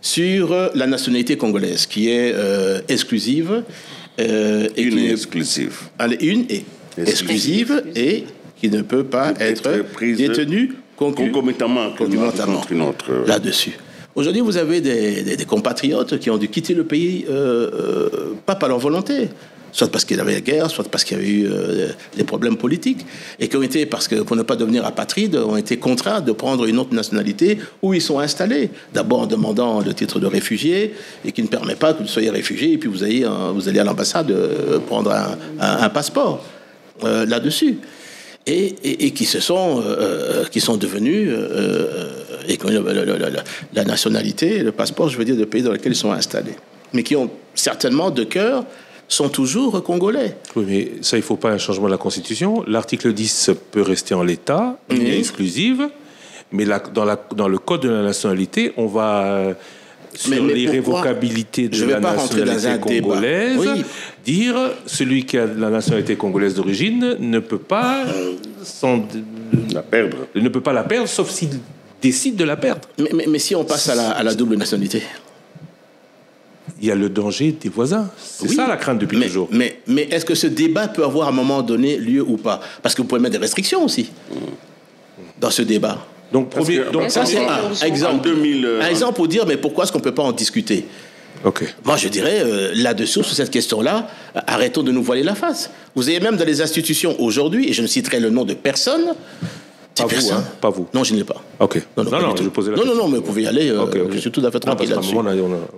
sur la nationalité congolaise, qui est exclusive. Exclusive et qui ne peut pas être détenue concomitamment contre une autre là-dessus. Aujourd'hui, vous avez des compatriotes qui ont dû quitter le pays, pas par leur volonté, soit parce qu'il y avait la guerre, soit parce qu'il y avait eu des problèmes politiques, et qui ont été, parce que pour ne pas devenir apatrides, ont été contraints de prendre une autre nationalité où ils sont installés. D'abord en demandant le titre de réfugié, et qui ne permet pas que vous soyez réfugié, et puis vous allez à l'ambassade prendre un passeport là-dessus. Et qui sont devenus et qui ont la nationalité, le passeport, je veux dire, de pays dans lesquels ils sont installés, mais qui ont certainement de cœur sont toujours congolais. Oui, mais ça, il ne faut pas un changement de la Constitution. L'article 10 peut rester en l'état, il est exclusive, mais dans le code de la nationalité, on va... sur l'irrévocabilité de la nationalité congolaise, dire celui qui a la nationalité congolaise d'origine ne peut pas la perdre. Ne peut pas la perdre, sauf s'il décide de la perdre. Mais si on passe à la double nationalité, il y a le danger des voisins. C'est ça la crainte depuis toujours. Mais est-ce que ce débat peut avoir à un moment donné lieu ou pas? Parce que vous pouvez mettre des restrictions aussi dans ce débat. Donc ça, c'est un exemple. Un exemple pour dire, mais pourquoi est-ce qu'on ne peut pas en discuter? Moi, je dirais, là-dessous, sur cette question-là, arrêtons de nous voiler la face. Vous avez même dans les institutions aujourd'hui, et je ne citerai le nom de personne... Pas vous. Non, je ne l'ai pas. Ok. Non, je posais la question. Non, mais vous pouvez y aller. Je suis tout à fait tranquille là-dessus.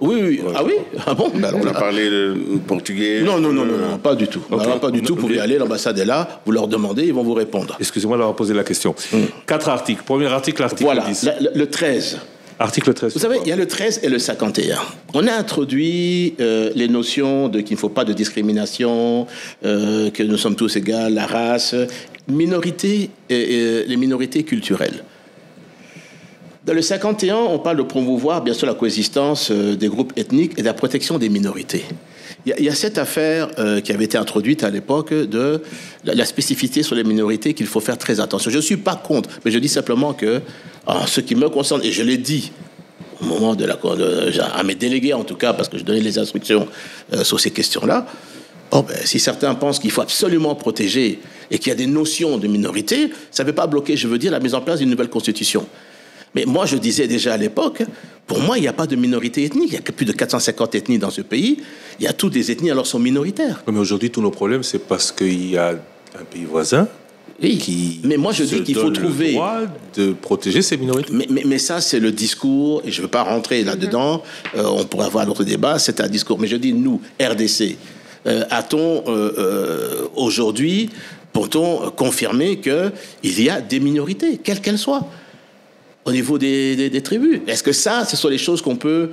Oui. Ah oui? Ah bon? On a parlé de portugais. Non, pas du tout. Pas du tout. Vous pouvez y aller, l'ambassade est là, vous leur demandez, ils vont vous répondre. Excusez-moi d'avoir posé la question. 4 articles. Premier article, l'article 10. Le 13. Article 13. Vous savez, il y a le 13 et le 51. On a introduit les notions qu'il ne faut pas de discrimination, que nous sommes tous égaux, la race, les minorités culturelles. Dans le 51, on parle de promouvoir, bien sûr, la coexistence des groupes ethniques et de la protection des minorités. Il y a cette affaire qui avait été introduite à l'époque de la spécificité sur les minorités qu'il faut faire très attention. Je ne suis pas contre, mais je dis simplement que, en ce qui me concerne, et je l'ai dit au moment à mes délégués en tout cas, parce que je donnais les instructions sur ces questions-là, Si certains pensent qu'il faut absolument protéger et qu'il y a des notions de minorité, ça ne veut pas bloquer, je veux dire, la mise en place d'une nouvelle constitution. Mais moi, je disais déjà à l'époque, pour moi, il n'y a pas de minorité ethnique. Il n'y a que plus de 450 ethnies dans ce pays. Il y a toutes les ethnies, alors sont minoritaires. Mais aujourd'hui, tous nos problèmes, c'est parce qu'il y a un pays voisin qui mais moi, je dis qu'il faut trouver le droit de protéger ces minorités. Mais ça, c'est le discours, et je ne veux pas rentrer là-dedans. On pourrait avoir d'autres débats, c'est un discours. Mais je dis, nous, RDC, a-t-on aujourd'hui, peut-on confirmer qu'il y a des minorités, quelles qu'elles soient, au niveau des tribus? Est-ce que ça, ce sont les choses qu'on peut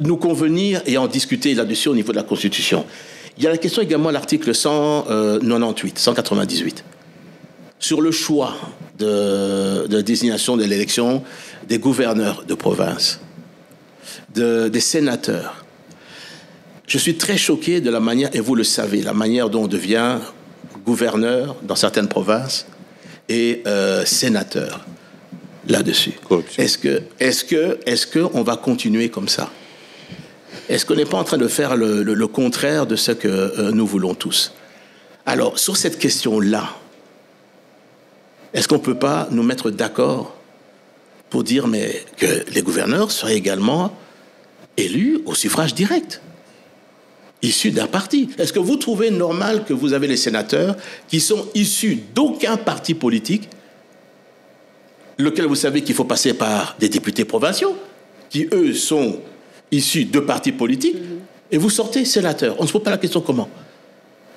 nous convenir et en discuter là-dessus au niveau de la Constitution? Il y a la question également de l'article 198, sur le choix de désignation de l'élection des gouverneurs de province, des sénateurs. Je suis très choqué de la manière, et vous le savez, la manière dont on devient gouverneur dans certaines provinces et sénateur là-dessus. Est-ce que on va continuer comme ça? Est-ce qu'on n'est pas en train de faire le contraire de ce que nous voulons tous? Alors, sur cette question-là, est-ce qu'on ne peut pas nous mettre d'accord pour dire que les gouverneurs soient également élus au suffrage direct, issus d'un parti? Est-ce que vous trouvez normal que vous avez les sénateurs qui sont issus d'aucun parti politique, lequel vous savez qu'il faut passer par des députés provinciaux, qui eux sont issus de partis politiques, et vous sortez sénateur? On ne se pose pas la question comment?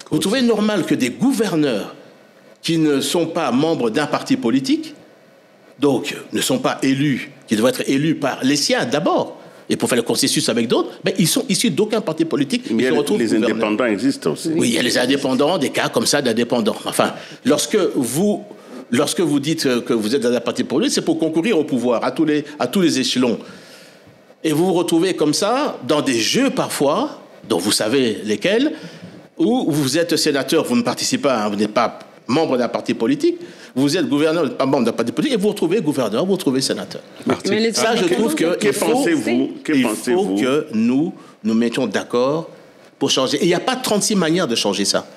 Vous trouvez normal que des gouverneurs qui ne sont pas membres d'un parti politique, donc ne sont pas élus, qui devraient être élus par les siens d'abord, et pour faire le consensus avec d'autres, mais ils sont issus d'aucun parti politique. Mais les indépendants existent aussi. Oui, il y a les indépendants, des cas comme ça d'indépendants. Enfin, lorsque vous dites que vous êtes dans un parti politique, c'est pour concourir au pouvoir, à tous les échelons. Et vous vous retrouvez comme ça, dans des jeux parfois, dont vous savez lesquels, où vous êtes sénateur, vous ne participez pas, vous n'êtes pas membre d'un parti politique, vous êtes gouverneur, pas membre d'un parti politique, et vous vous retrouvez gouverneur, vous vous retrouvez sénateur. Mais ça, je trouve qu'il faut que nous mettions d'accord pour changer. Et il n'y a pas 36 manières de changer ça.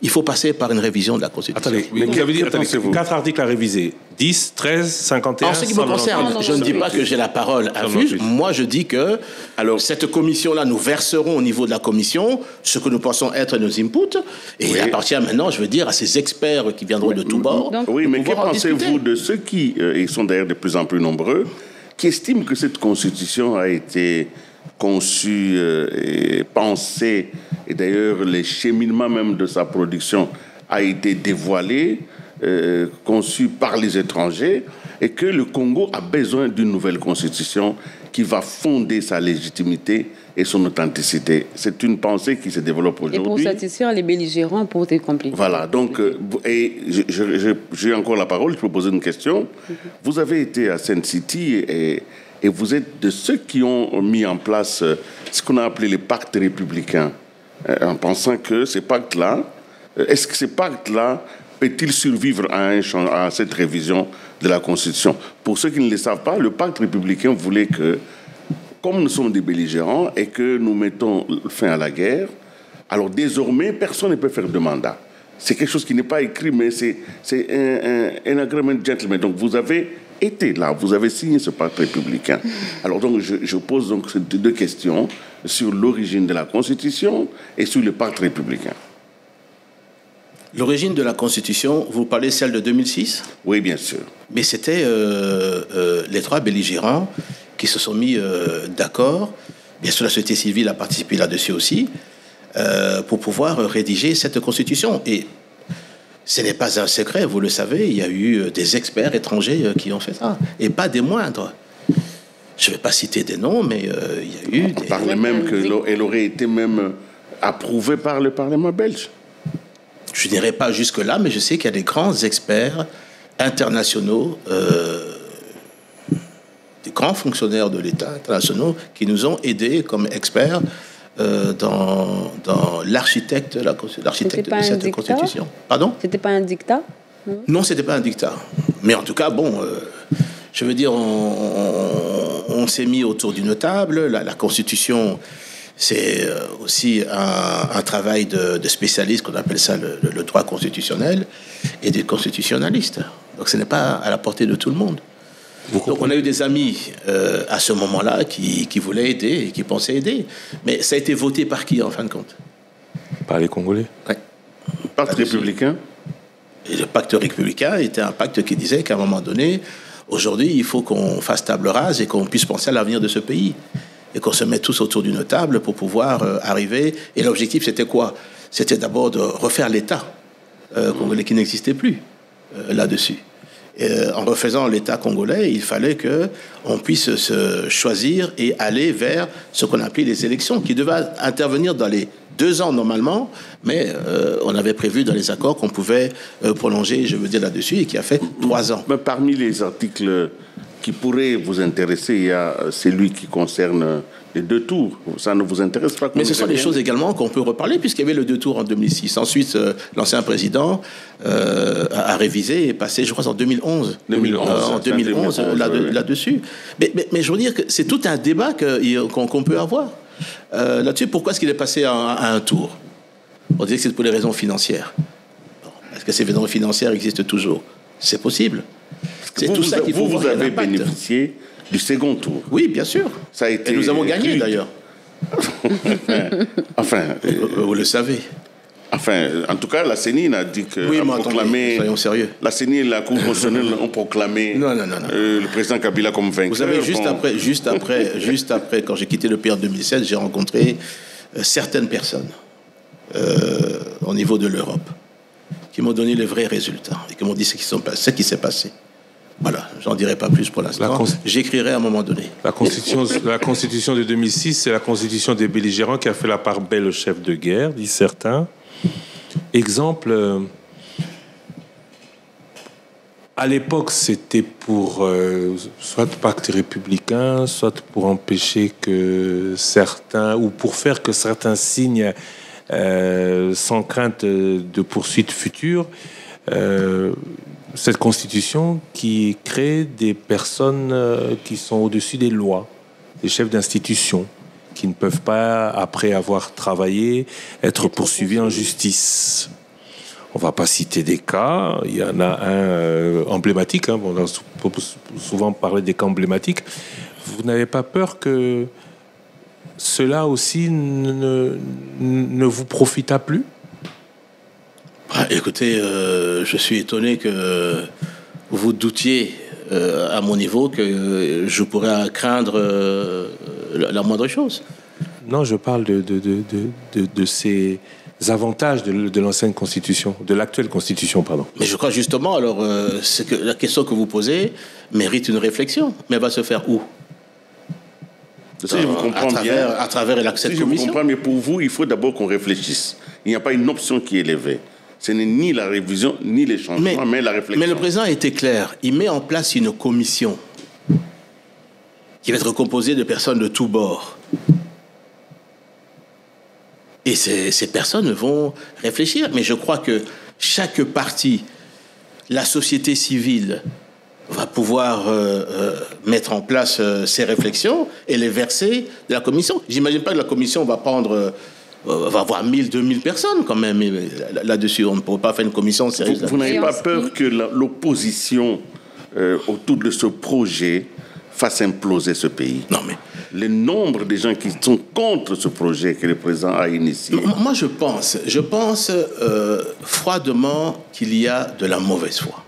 Il faut passer par une révision de la Constitution. Attendez, mais vous avez dit 4 articles à réviser. 10, 13, 51... En ce qui me concerne, je ne dis pas que j'ai la parole à vue. Moi, je dis que cette commission-là, nous verserons au niveau de la commission ce que nous pensons être nos inputs. Et il appartient maintenant, je veux dire, à ces experts qui viendront de tous bords. Oui, mais que pensez-vous de ceux qui, ils sont d'ailleurs de plus en plus nombreux, qui estiment que cette constitution a été conçue et pensée, et d'ailleurs les cheminements même de sa production a été dévoilé, conçu par les étrangers, et que le Congo a besoin d'une nouvelle constitution qui va fonder sa légitimité et son authenticité. C'est une pensée qui se développe aujourd'hui. Et pour satisfaire les belligérants, pour tes compliqués. Voilà, donc, et j'ai encore la parole, je peux poser une question. Vous avez été à Saint City et vous êtes de ceux qui ont mis en place ce qu'on a appelé les pactes républicains, en pensant que ces pactes-là, est-ce que ces pactes-là peut-il survivre à cette révision de la Constitution? Pour ceux qui ne le savent pas, le pacte républicain voulait que, comme nous sommes des belligérants et que nous mettons fin à la guerre, alors désormais, personne ne peut faire de mandat. C'est quelque chose qui n'est pas écrit, mais c'est un agreement gentleman. Donc vous avez été là, vous avez signé ce pacte républicain. Alors donc je pose donc ces deux questions sur l'origine de la Constitution et sur le pacte républicain. L'origine de la Constitution, vous parlez celle de 2006? Oui, bien sûr. Mais c'était les trois belligérants qui se sont mis d'accord. Bien sûr, la société civile a participé là-dessus aussi, pour pouvoir rédiger cette Constitution. Et ce n'est pas un secret, vous le savez, il y a eu des experts étrangers qui ont fait ça, et pas des moindres. Je ne vais pas citer des noms, mais il y a eu des... On parlait même qu'elle aurait été même approuvée par le Parlement belge. Je n'irai pas jusque-là, mais je sais qu'il y a des grands experts internationaux, des grands fonctionnaires de l'État internationaux qui nous ont aidés comme experts dans l'architecte de cette Constitution. Pardon ? C'était pas un dictat ? Non, c'était pas un dictat. Mais en tout cas, bon, je veux dire, on s'est mis autour d'une table. La Constitution, C'est aussi un travail de spécialistes, qu'on appelle ça le droit constitutionnel, et des constitutionnalistes. Donc ce n'est pas à la portée de tout le monde. Donc on a eu des amis à ce moment-là qui voulaient aider et qui pensaient aider. Mais ça a été voté par qui en fin de compte? Par les Congolais. Ouais. Pacte républicain. Et le pacte républicain était un pacte qui disait qu'à un moment donné, aujourd'hui, il faut qu'on fasse table rase et qu'on puisse penser à l'avenir de ce pays. Et qu'on se mette tous autour d'une table pour pouvoir arriver. Et l'objectif, c'était quoi? C'était d'abord de refaire l'État congolais qui n'existait plus là-dessus. En refaisant l'État congolais, il fallait qu'on puisse se choisir et aller vers ce qu'on appelait les élections, qui devaient intervenir dans les 2 ans normalement, mais on avait prévu dans les accords qu'on pouvait prolonger, je veux dire là-dessus, et qui a fait 3 ans. Mais parmi les articles qui pourraient vous intéresser, il y a celui qui concerne les 2 tours. Ça ne vous intéresse pas? Mais ce sont des choses également qu'on peut reparler, puisqu'il y avait le 2 tours en 2006. Ensuite, l'ancien président a révisé et passé, je crois, en 2011. En 2011, là-dessus. Mais je veux dire que c'est tout un débat qu'on peut avoir. Là-dessus, pourquoi est-ce qu'il est passé à un tour? On disait que c'est pour les raisons financières. Est-ce que ces raisons financières existent toujours? C'est possible. C'est tout ça qu'il faut voir. Vous avez bénéficié du second tour. Oui, bien sûr. Ça a été et nous avons gagné, d'ailleurs. Enfin, vous le savez. Enfin, en tout cas, la CENI a dit que... Oui, mais attendez, soyons sérieux. La CENI et la Cour constitutionnelle ont proclamé le président Kabila comme vainqueur. Vous savez, juste après, quand j'ai quitté le pays en 2016, j'ai rencontré certaines personnes au niveau de l'Europe qui m'ont donné les vrais résultats et qui m'ont dit ce qui s'est passé. Voilà, j'en dirai pas plus pour l'instant. J'écrirai à un moment donné. La constitution de 2006, c'est la constitution des belligérants qui a fait la part belle au chef de guerre, disent certains. Exemple, à l'époque, c'était pour soit pacte républicain, soit pour empêcher que certains, ou pour faire que certains signent sans crainte de poursuites futures. Cette constitution qui crée des personnes qui sont au-dessus des lois, des chefs d'institution, qui ne peuvent pas, après avoir travaillé, être poursuivis en justice. On ne va pas citer des cas, il y en a un emblématique, on a souvent parlé des cas emblématiques. Vous n'avez pas peur que cela aussi ne vous profita plus ? Écoutez, je suis étonné que vous doutiez à mon niveau que je pourrais craindre la moindre chose. Non, je parle de ces avantages de l'ancienne constitution, de l'actuelle constitution, pardon. Mais je crois justement, alors, c'est que la question que vous posez mérite une réflexion. Mais elle va se faire où ? Si je vous comprends bien, à travers cette commission. Je vous comprends, mais pour vous, il faut d'abord qu'on réfléchisse. Il n'y a pas une option qui est élevée. Ce n'est ni la révision, ni les changements, mais la réflexion. Mais le président a été clair. Il met en place une commission qui va être composée de personnes de tous bords. Et ces personnes vont réfléchir. Mais je crois que chaque partie, la société civile, va pouvoir mettre en place ces réflexions et les verser de la commission. J'imagine pas que la commission va prendre... va avoir 1000, 2000 personnes quand même là-dessus. On ne pourrait pas faire une commission sérieuse. Vous n'avez pas peur que l'opposition autour de ce projet fasse imploser ce pays? Non, mais... Le nombre de gens qui sont contre ce projet que le président a initié. Moi, je pense froidement qu'il y a de la mauvaise foi.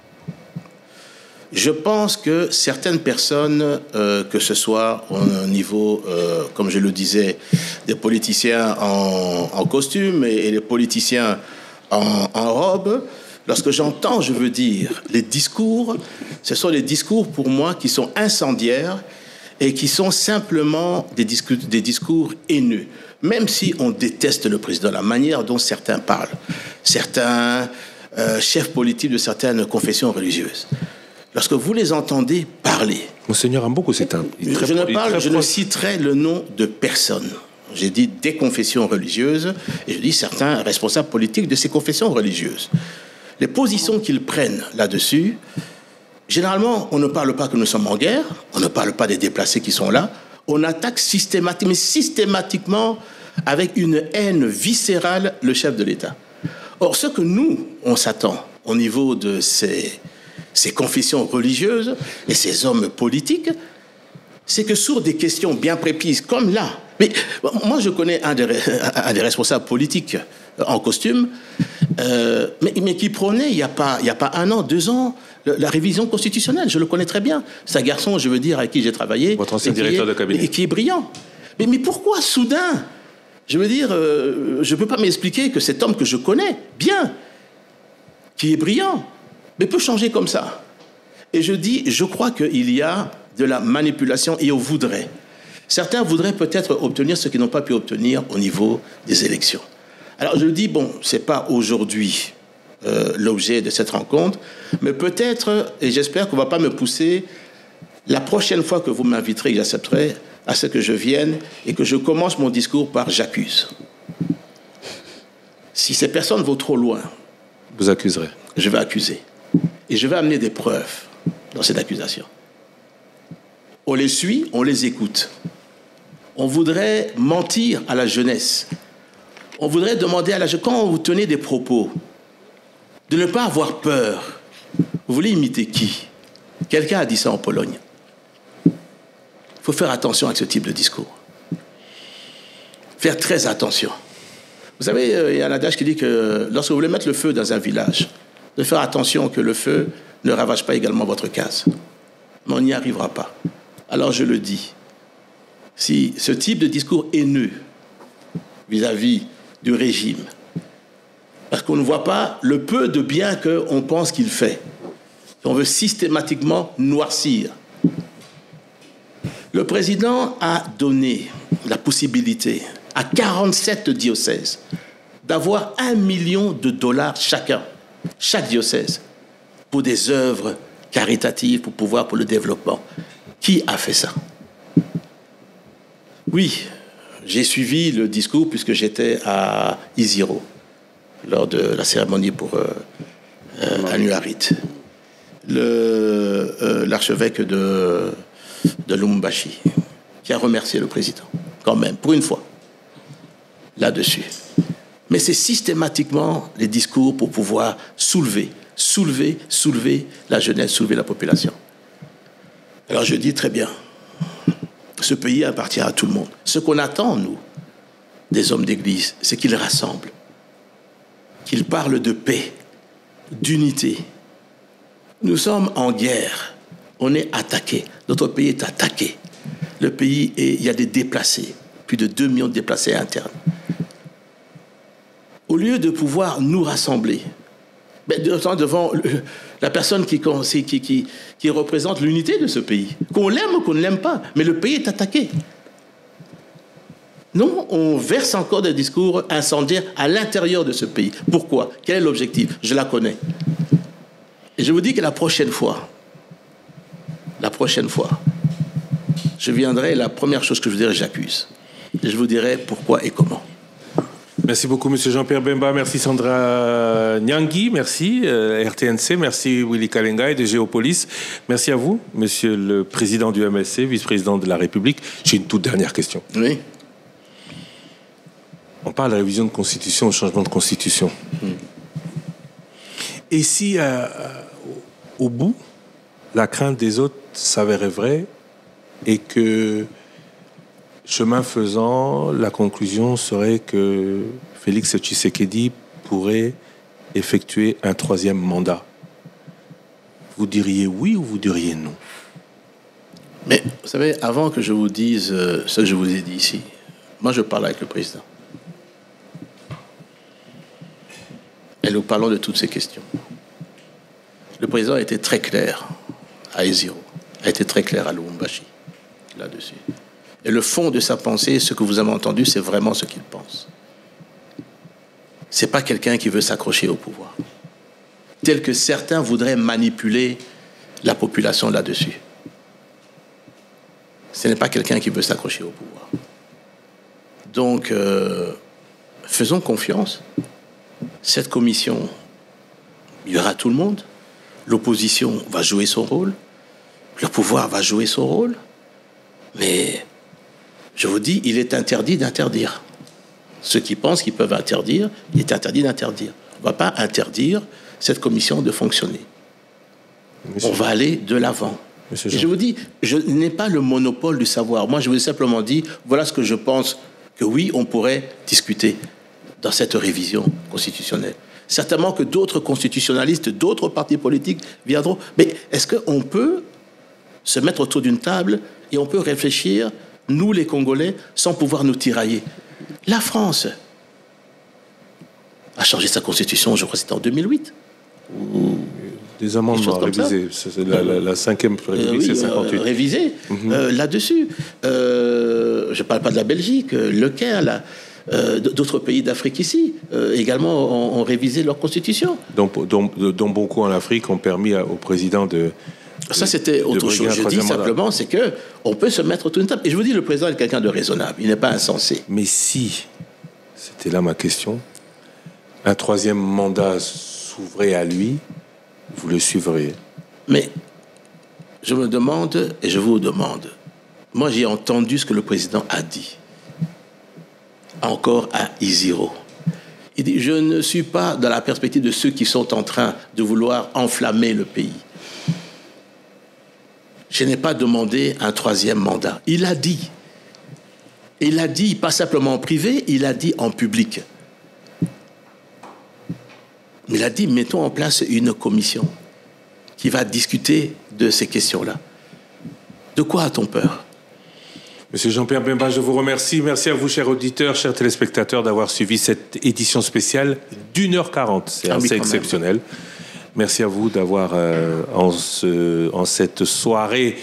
Je pense que certaines personnes, que ce soit au niveau, comme je le disais, des politiciens en costume et les politiciens en robe, lorsque j'entends, je veux dire, les discours, ce sont des discours pour moi qui sont incendiaires et qui sont simplement des discours haineux. Même si on déteste le président, la manière dont certains parlent, certains chefs politiques de certaines confessions religieuses, lorsque vous les entendez parler... Monseigneur Amboko, c'est un... Je ne citerai le nom de personne. J'ai dit des confessions religieuses, et je dis certains responsables politiques de ces confessions religieuses. Les positions qu'ils prennent là-dessus, généralement, on ne parle pas que nous sommes en guerre, on ne parle pas des déplacés qui sont là, on attaque systématiquement avec une haine viscérale le chef de l'État. Or, ce que nous, on s'attend au niveau de ces confessions religieuses et ces hommes politiques, c'est que sur des questions bien précises, comme là, mais moi je connais un des responsables politiques en costume, mais qui prônait il n'y a pas 1 an, 2 ans, la révision constitutionnelle. Je le connais très bien. C'est un garçon, je veux dire, avec qui j'ai travaillé. Votre ancien directeur de cabinet. Et qui est brillant. Mais pourquoi soudain? Je veux dire, je ne peux pas m'expliquer que cet homme que je connais bien, qui est brillant, mais peut changer comme ça. Et je crois qu'il y a de la manipulation et on voudrait. Certains voudraient peut-être obtenir ce qu'ils n'ont pas pu obtenir au niveau des élections. Alors je dis, bon, ce n'est pas aujourd'hui l'objet de cette rencontre, mais peut-être, et j'espère qu'on ne va pas me pousser, la prochaine fois que vous m'inviterez, j'accepterai à ce que je vienne et que je commence mon discours par « j'accuse ». Si ces personnes vont trop loin, vous accuserez. Je vais accuser. Et je vais amener des preuves dans cette accusation. On les suit, on les écoute. On voudrait mentir à la jeunesse. On voudrait demander à la jeunesse, quand vous tenez des propos, de ne pas avoir peur. Vous voulez imiter qui? Quelqu'un a dit ça en Pologne. Il faut faire attention avec ce type de discours. Faire très attention. Vous savez, il y a un adage qui dit que lorsque vous voulez mettre le feu dans un village, de faire attention que le feu ne ravage pas également votre case. Mais on n'y arrivera pas. Alors je le dis, si ce type de discours haineux vis-à-vis du régime, parce qu'on ne voit pas le peu de bien qu'on pense qu'il fait, on veut systématiquement noircir. Le président a donné la possibilité à 47 diocèses d'avoir $1 million chacun, chaque diocèse, pour des œuvres caritatives, pour le développement. Qui a fait ça? Oui, j'ai suivi le discours puisque j'étais à Isiro lors de la cérémonie pour Anuarit. L'archevêque de Lubumbashi, qui a remercié le président, quand même, pour une fois, là-dessus. Mais c'est systématiquement les discours pour pouvoir soulever la jeunesse, soulever la population. Alors je dis très bien, ce pays appartient à tout le monde. Ce qu'on attend, nous, des hommes d'église, c'est qu'ils rassemblent, qu'ils parlent de paix, d'unité. Nous sommes en guerre, on est attaqué, notre pays est attaqué. Le pays, il y a des déplacés, plus de 2 millions de déplacés internes. Au lieu de pouvoir nous rassembler, devant la personne qui représente l'unité de ce pays, qu'on l'aime ou qu'on ne l'aime pas, mais le pays est attaqué. Non, on verse encore des discours incendiaires à l'intérieur de ce pays. Pourquoi? Quel est l'objectif? Je la connais. Et je vous dis que la prochaine fois, je viendrai, la première chose que je vous dirai, j'accuse. Et je vous dirai pourquoi et comment. Merci beaucoup, M. Jean-Pierre Bemba. Merci Sandra Nyangui. Merci RTNC. Merci Willy Kalenga et de Géopolis. Merci à vous, Monsieur le Président du MLC, vice-président de la République. J'ai une toute dernière question. Oui. On parle de la révision de constitution, de changement de constitution. Et si, au bout, la crainte des autres s'avérait vraie et que, chemin faisant, la conclusion serait que Félix Tshisekedi pourrait effectuer un 3e mandat, vous diriez oui ou vous diriez non? Mais vous savez, avant que je vous dise ce que je vous ai dit ici, moi je parle avec le président. Et nous parlons de toutes ces questions. Le président a été très clair à Isiro, a été très clair à Lubumbashi, là-dessus. Et le fond de sa pensée, ce que vous avez entendu, c'est vraiment ce qu'il pense. C'est pas quelqu'un qui veut s'accrocher au pouvoir, tel que certains voudraient manipuler la population là-dessus. Ce n'est pas quelqu'un qui veut s'accrocher au pouvoir. Donc, faisons confiance. Cette commission, il y aura tout le monde. L'opposition va jouer son rôle. Le pouvoir va jouer son rôle. Mais, je vous dis, il est interdit d'interdire. Ceux qui pensent qu'ils peuvent interdire, il est interdit d'interdire. On ne va pas interdire cette commission de fonctionner. On va aller de l'avant. Et je vous dis, je n'ai pas le monopole du savoir. Moi, je vous ai simplement dit, voilà ce que je pense que oui, on pourrait discuter dans cette révision constitutionnelle. Certainement que d'autres constitutionnalistes, d'autres partis politiques viendront. Mais est-ce qu'on peut se mettre autour d'une table et on peut réfléchir, nous les Congolais, sans pouvoir nous tirailler? La France a changé sa constitution, je crois que c'était en 2008. Des amendements révisés. La cinquième république, c'est 58. Révisé là-dessus. Je ne parle pas de la Belgique, le Caire, d'autres pays d'Afrique ici, également ont révisé leur constitution. Dont beaucoup en Afrique ont permis au président de... Ça, c'était autre chose. Je dis simplement, c'est qu'on peut se mettre autour d'une table. Et je vous dis, le président est quelqu'un de raisonnable. Il n'est pas insensé. Mais si, c'était là ma question, un troisième mandat s'ouvrait à lui, vous le suivriez? Mais je me demande, et je vous demande, moi j'ai entendu ce que le président a dit, encore à Isiro. Il dit, je ne suis pas dans la perspective de ceux qui sont en train de vouloir enflammer le pays. Je n'ai pas demandé un troisième mandat. Il a dit. Il a dit, pas simplement en privé, il a dit en public. Il a dit, mettons en place une commission qui va discuter de ces questions-là. De quoi a-t-on peur? Monsieur Jean-Pierre Bemba, je vous remercie. Merci à vous, chers auditeurs, chers téléspectateurs, d'avoir suivi cette édition spéciale d'1h40. C'est assez exceptionnel. Merci à vous d'avoir, en cette soirée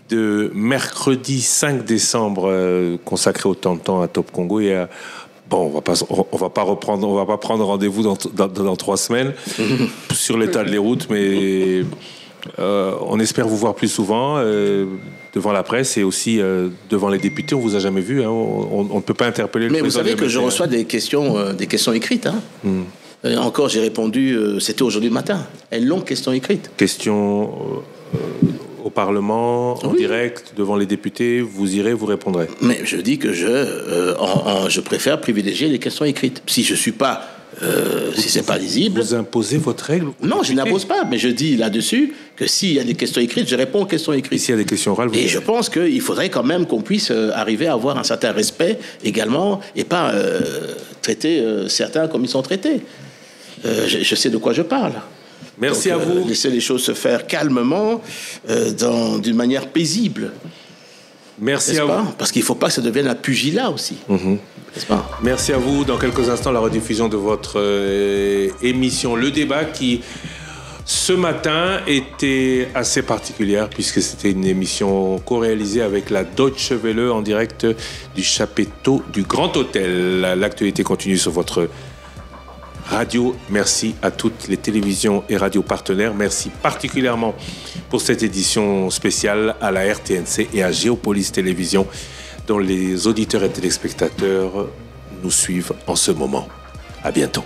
de mercredi 5 décembre, consacré autant de temps à Top Congo et à... Bon, on va pas prendre rendez-vous dans 3 semaines sur l'état des routes, mais on espère vous voir plus souvent devant la presse et aussi devant les députés. On vous a jamais vu, hein, on ne peut pas interpeller le président. Mais vous savez que je reçois des questions écrites. Hein. Encore, j'ai répondu, c'était aujourd'hui matin, une longue question écrite. Question au Parlement, en direct, devant les députés, vous irez, vous répondrez. Mais je dis que je préfère privilégier les questions écrites. Si je suis pas, si c'est pas lisible... Vous imposez votre règle? Non, je n'impose pas, mais je dis là-dessus que s'il y a des questions écrites, je réponds aux questions écrites. Et s'il y a des questions orales, Et je pense qu'il faudrait quand même qu'on puisse arriver à avoir un certain respect également et pas traiter certains comme ils sont traités. Je sais de quoi je parle. Merci à vous. Laissez les choses se faire calmement, d'une manière paisible. Merci à vous. Parce qu'il ne faut pas que ça devienne un pugilat aussi. N'est-ce pas? Merci à vous. Dans quelques instants, la rediffusion de votre émission Le Débat qui, ce matin, était assez particulière puisque c'était une émission co-réalisée avec la Deutsche Welle en direct du chapiteau du Grand Hôtel. L'actualité continue sur votre radio. Merci à toutes les télévisions et radios partenaires. Merci particulièrement pour cette édition spéciale à la RTNC et à Géopolis Télévision, dont les auditeurs et téléspectateurs nous suivent en ce moment. À bientôt.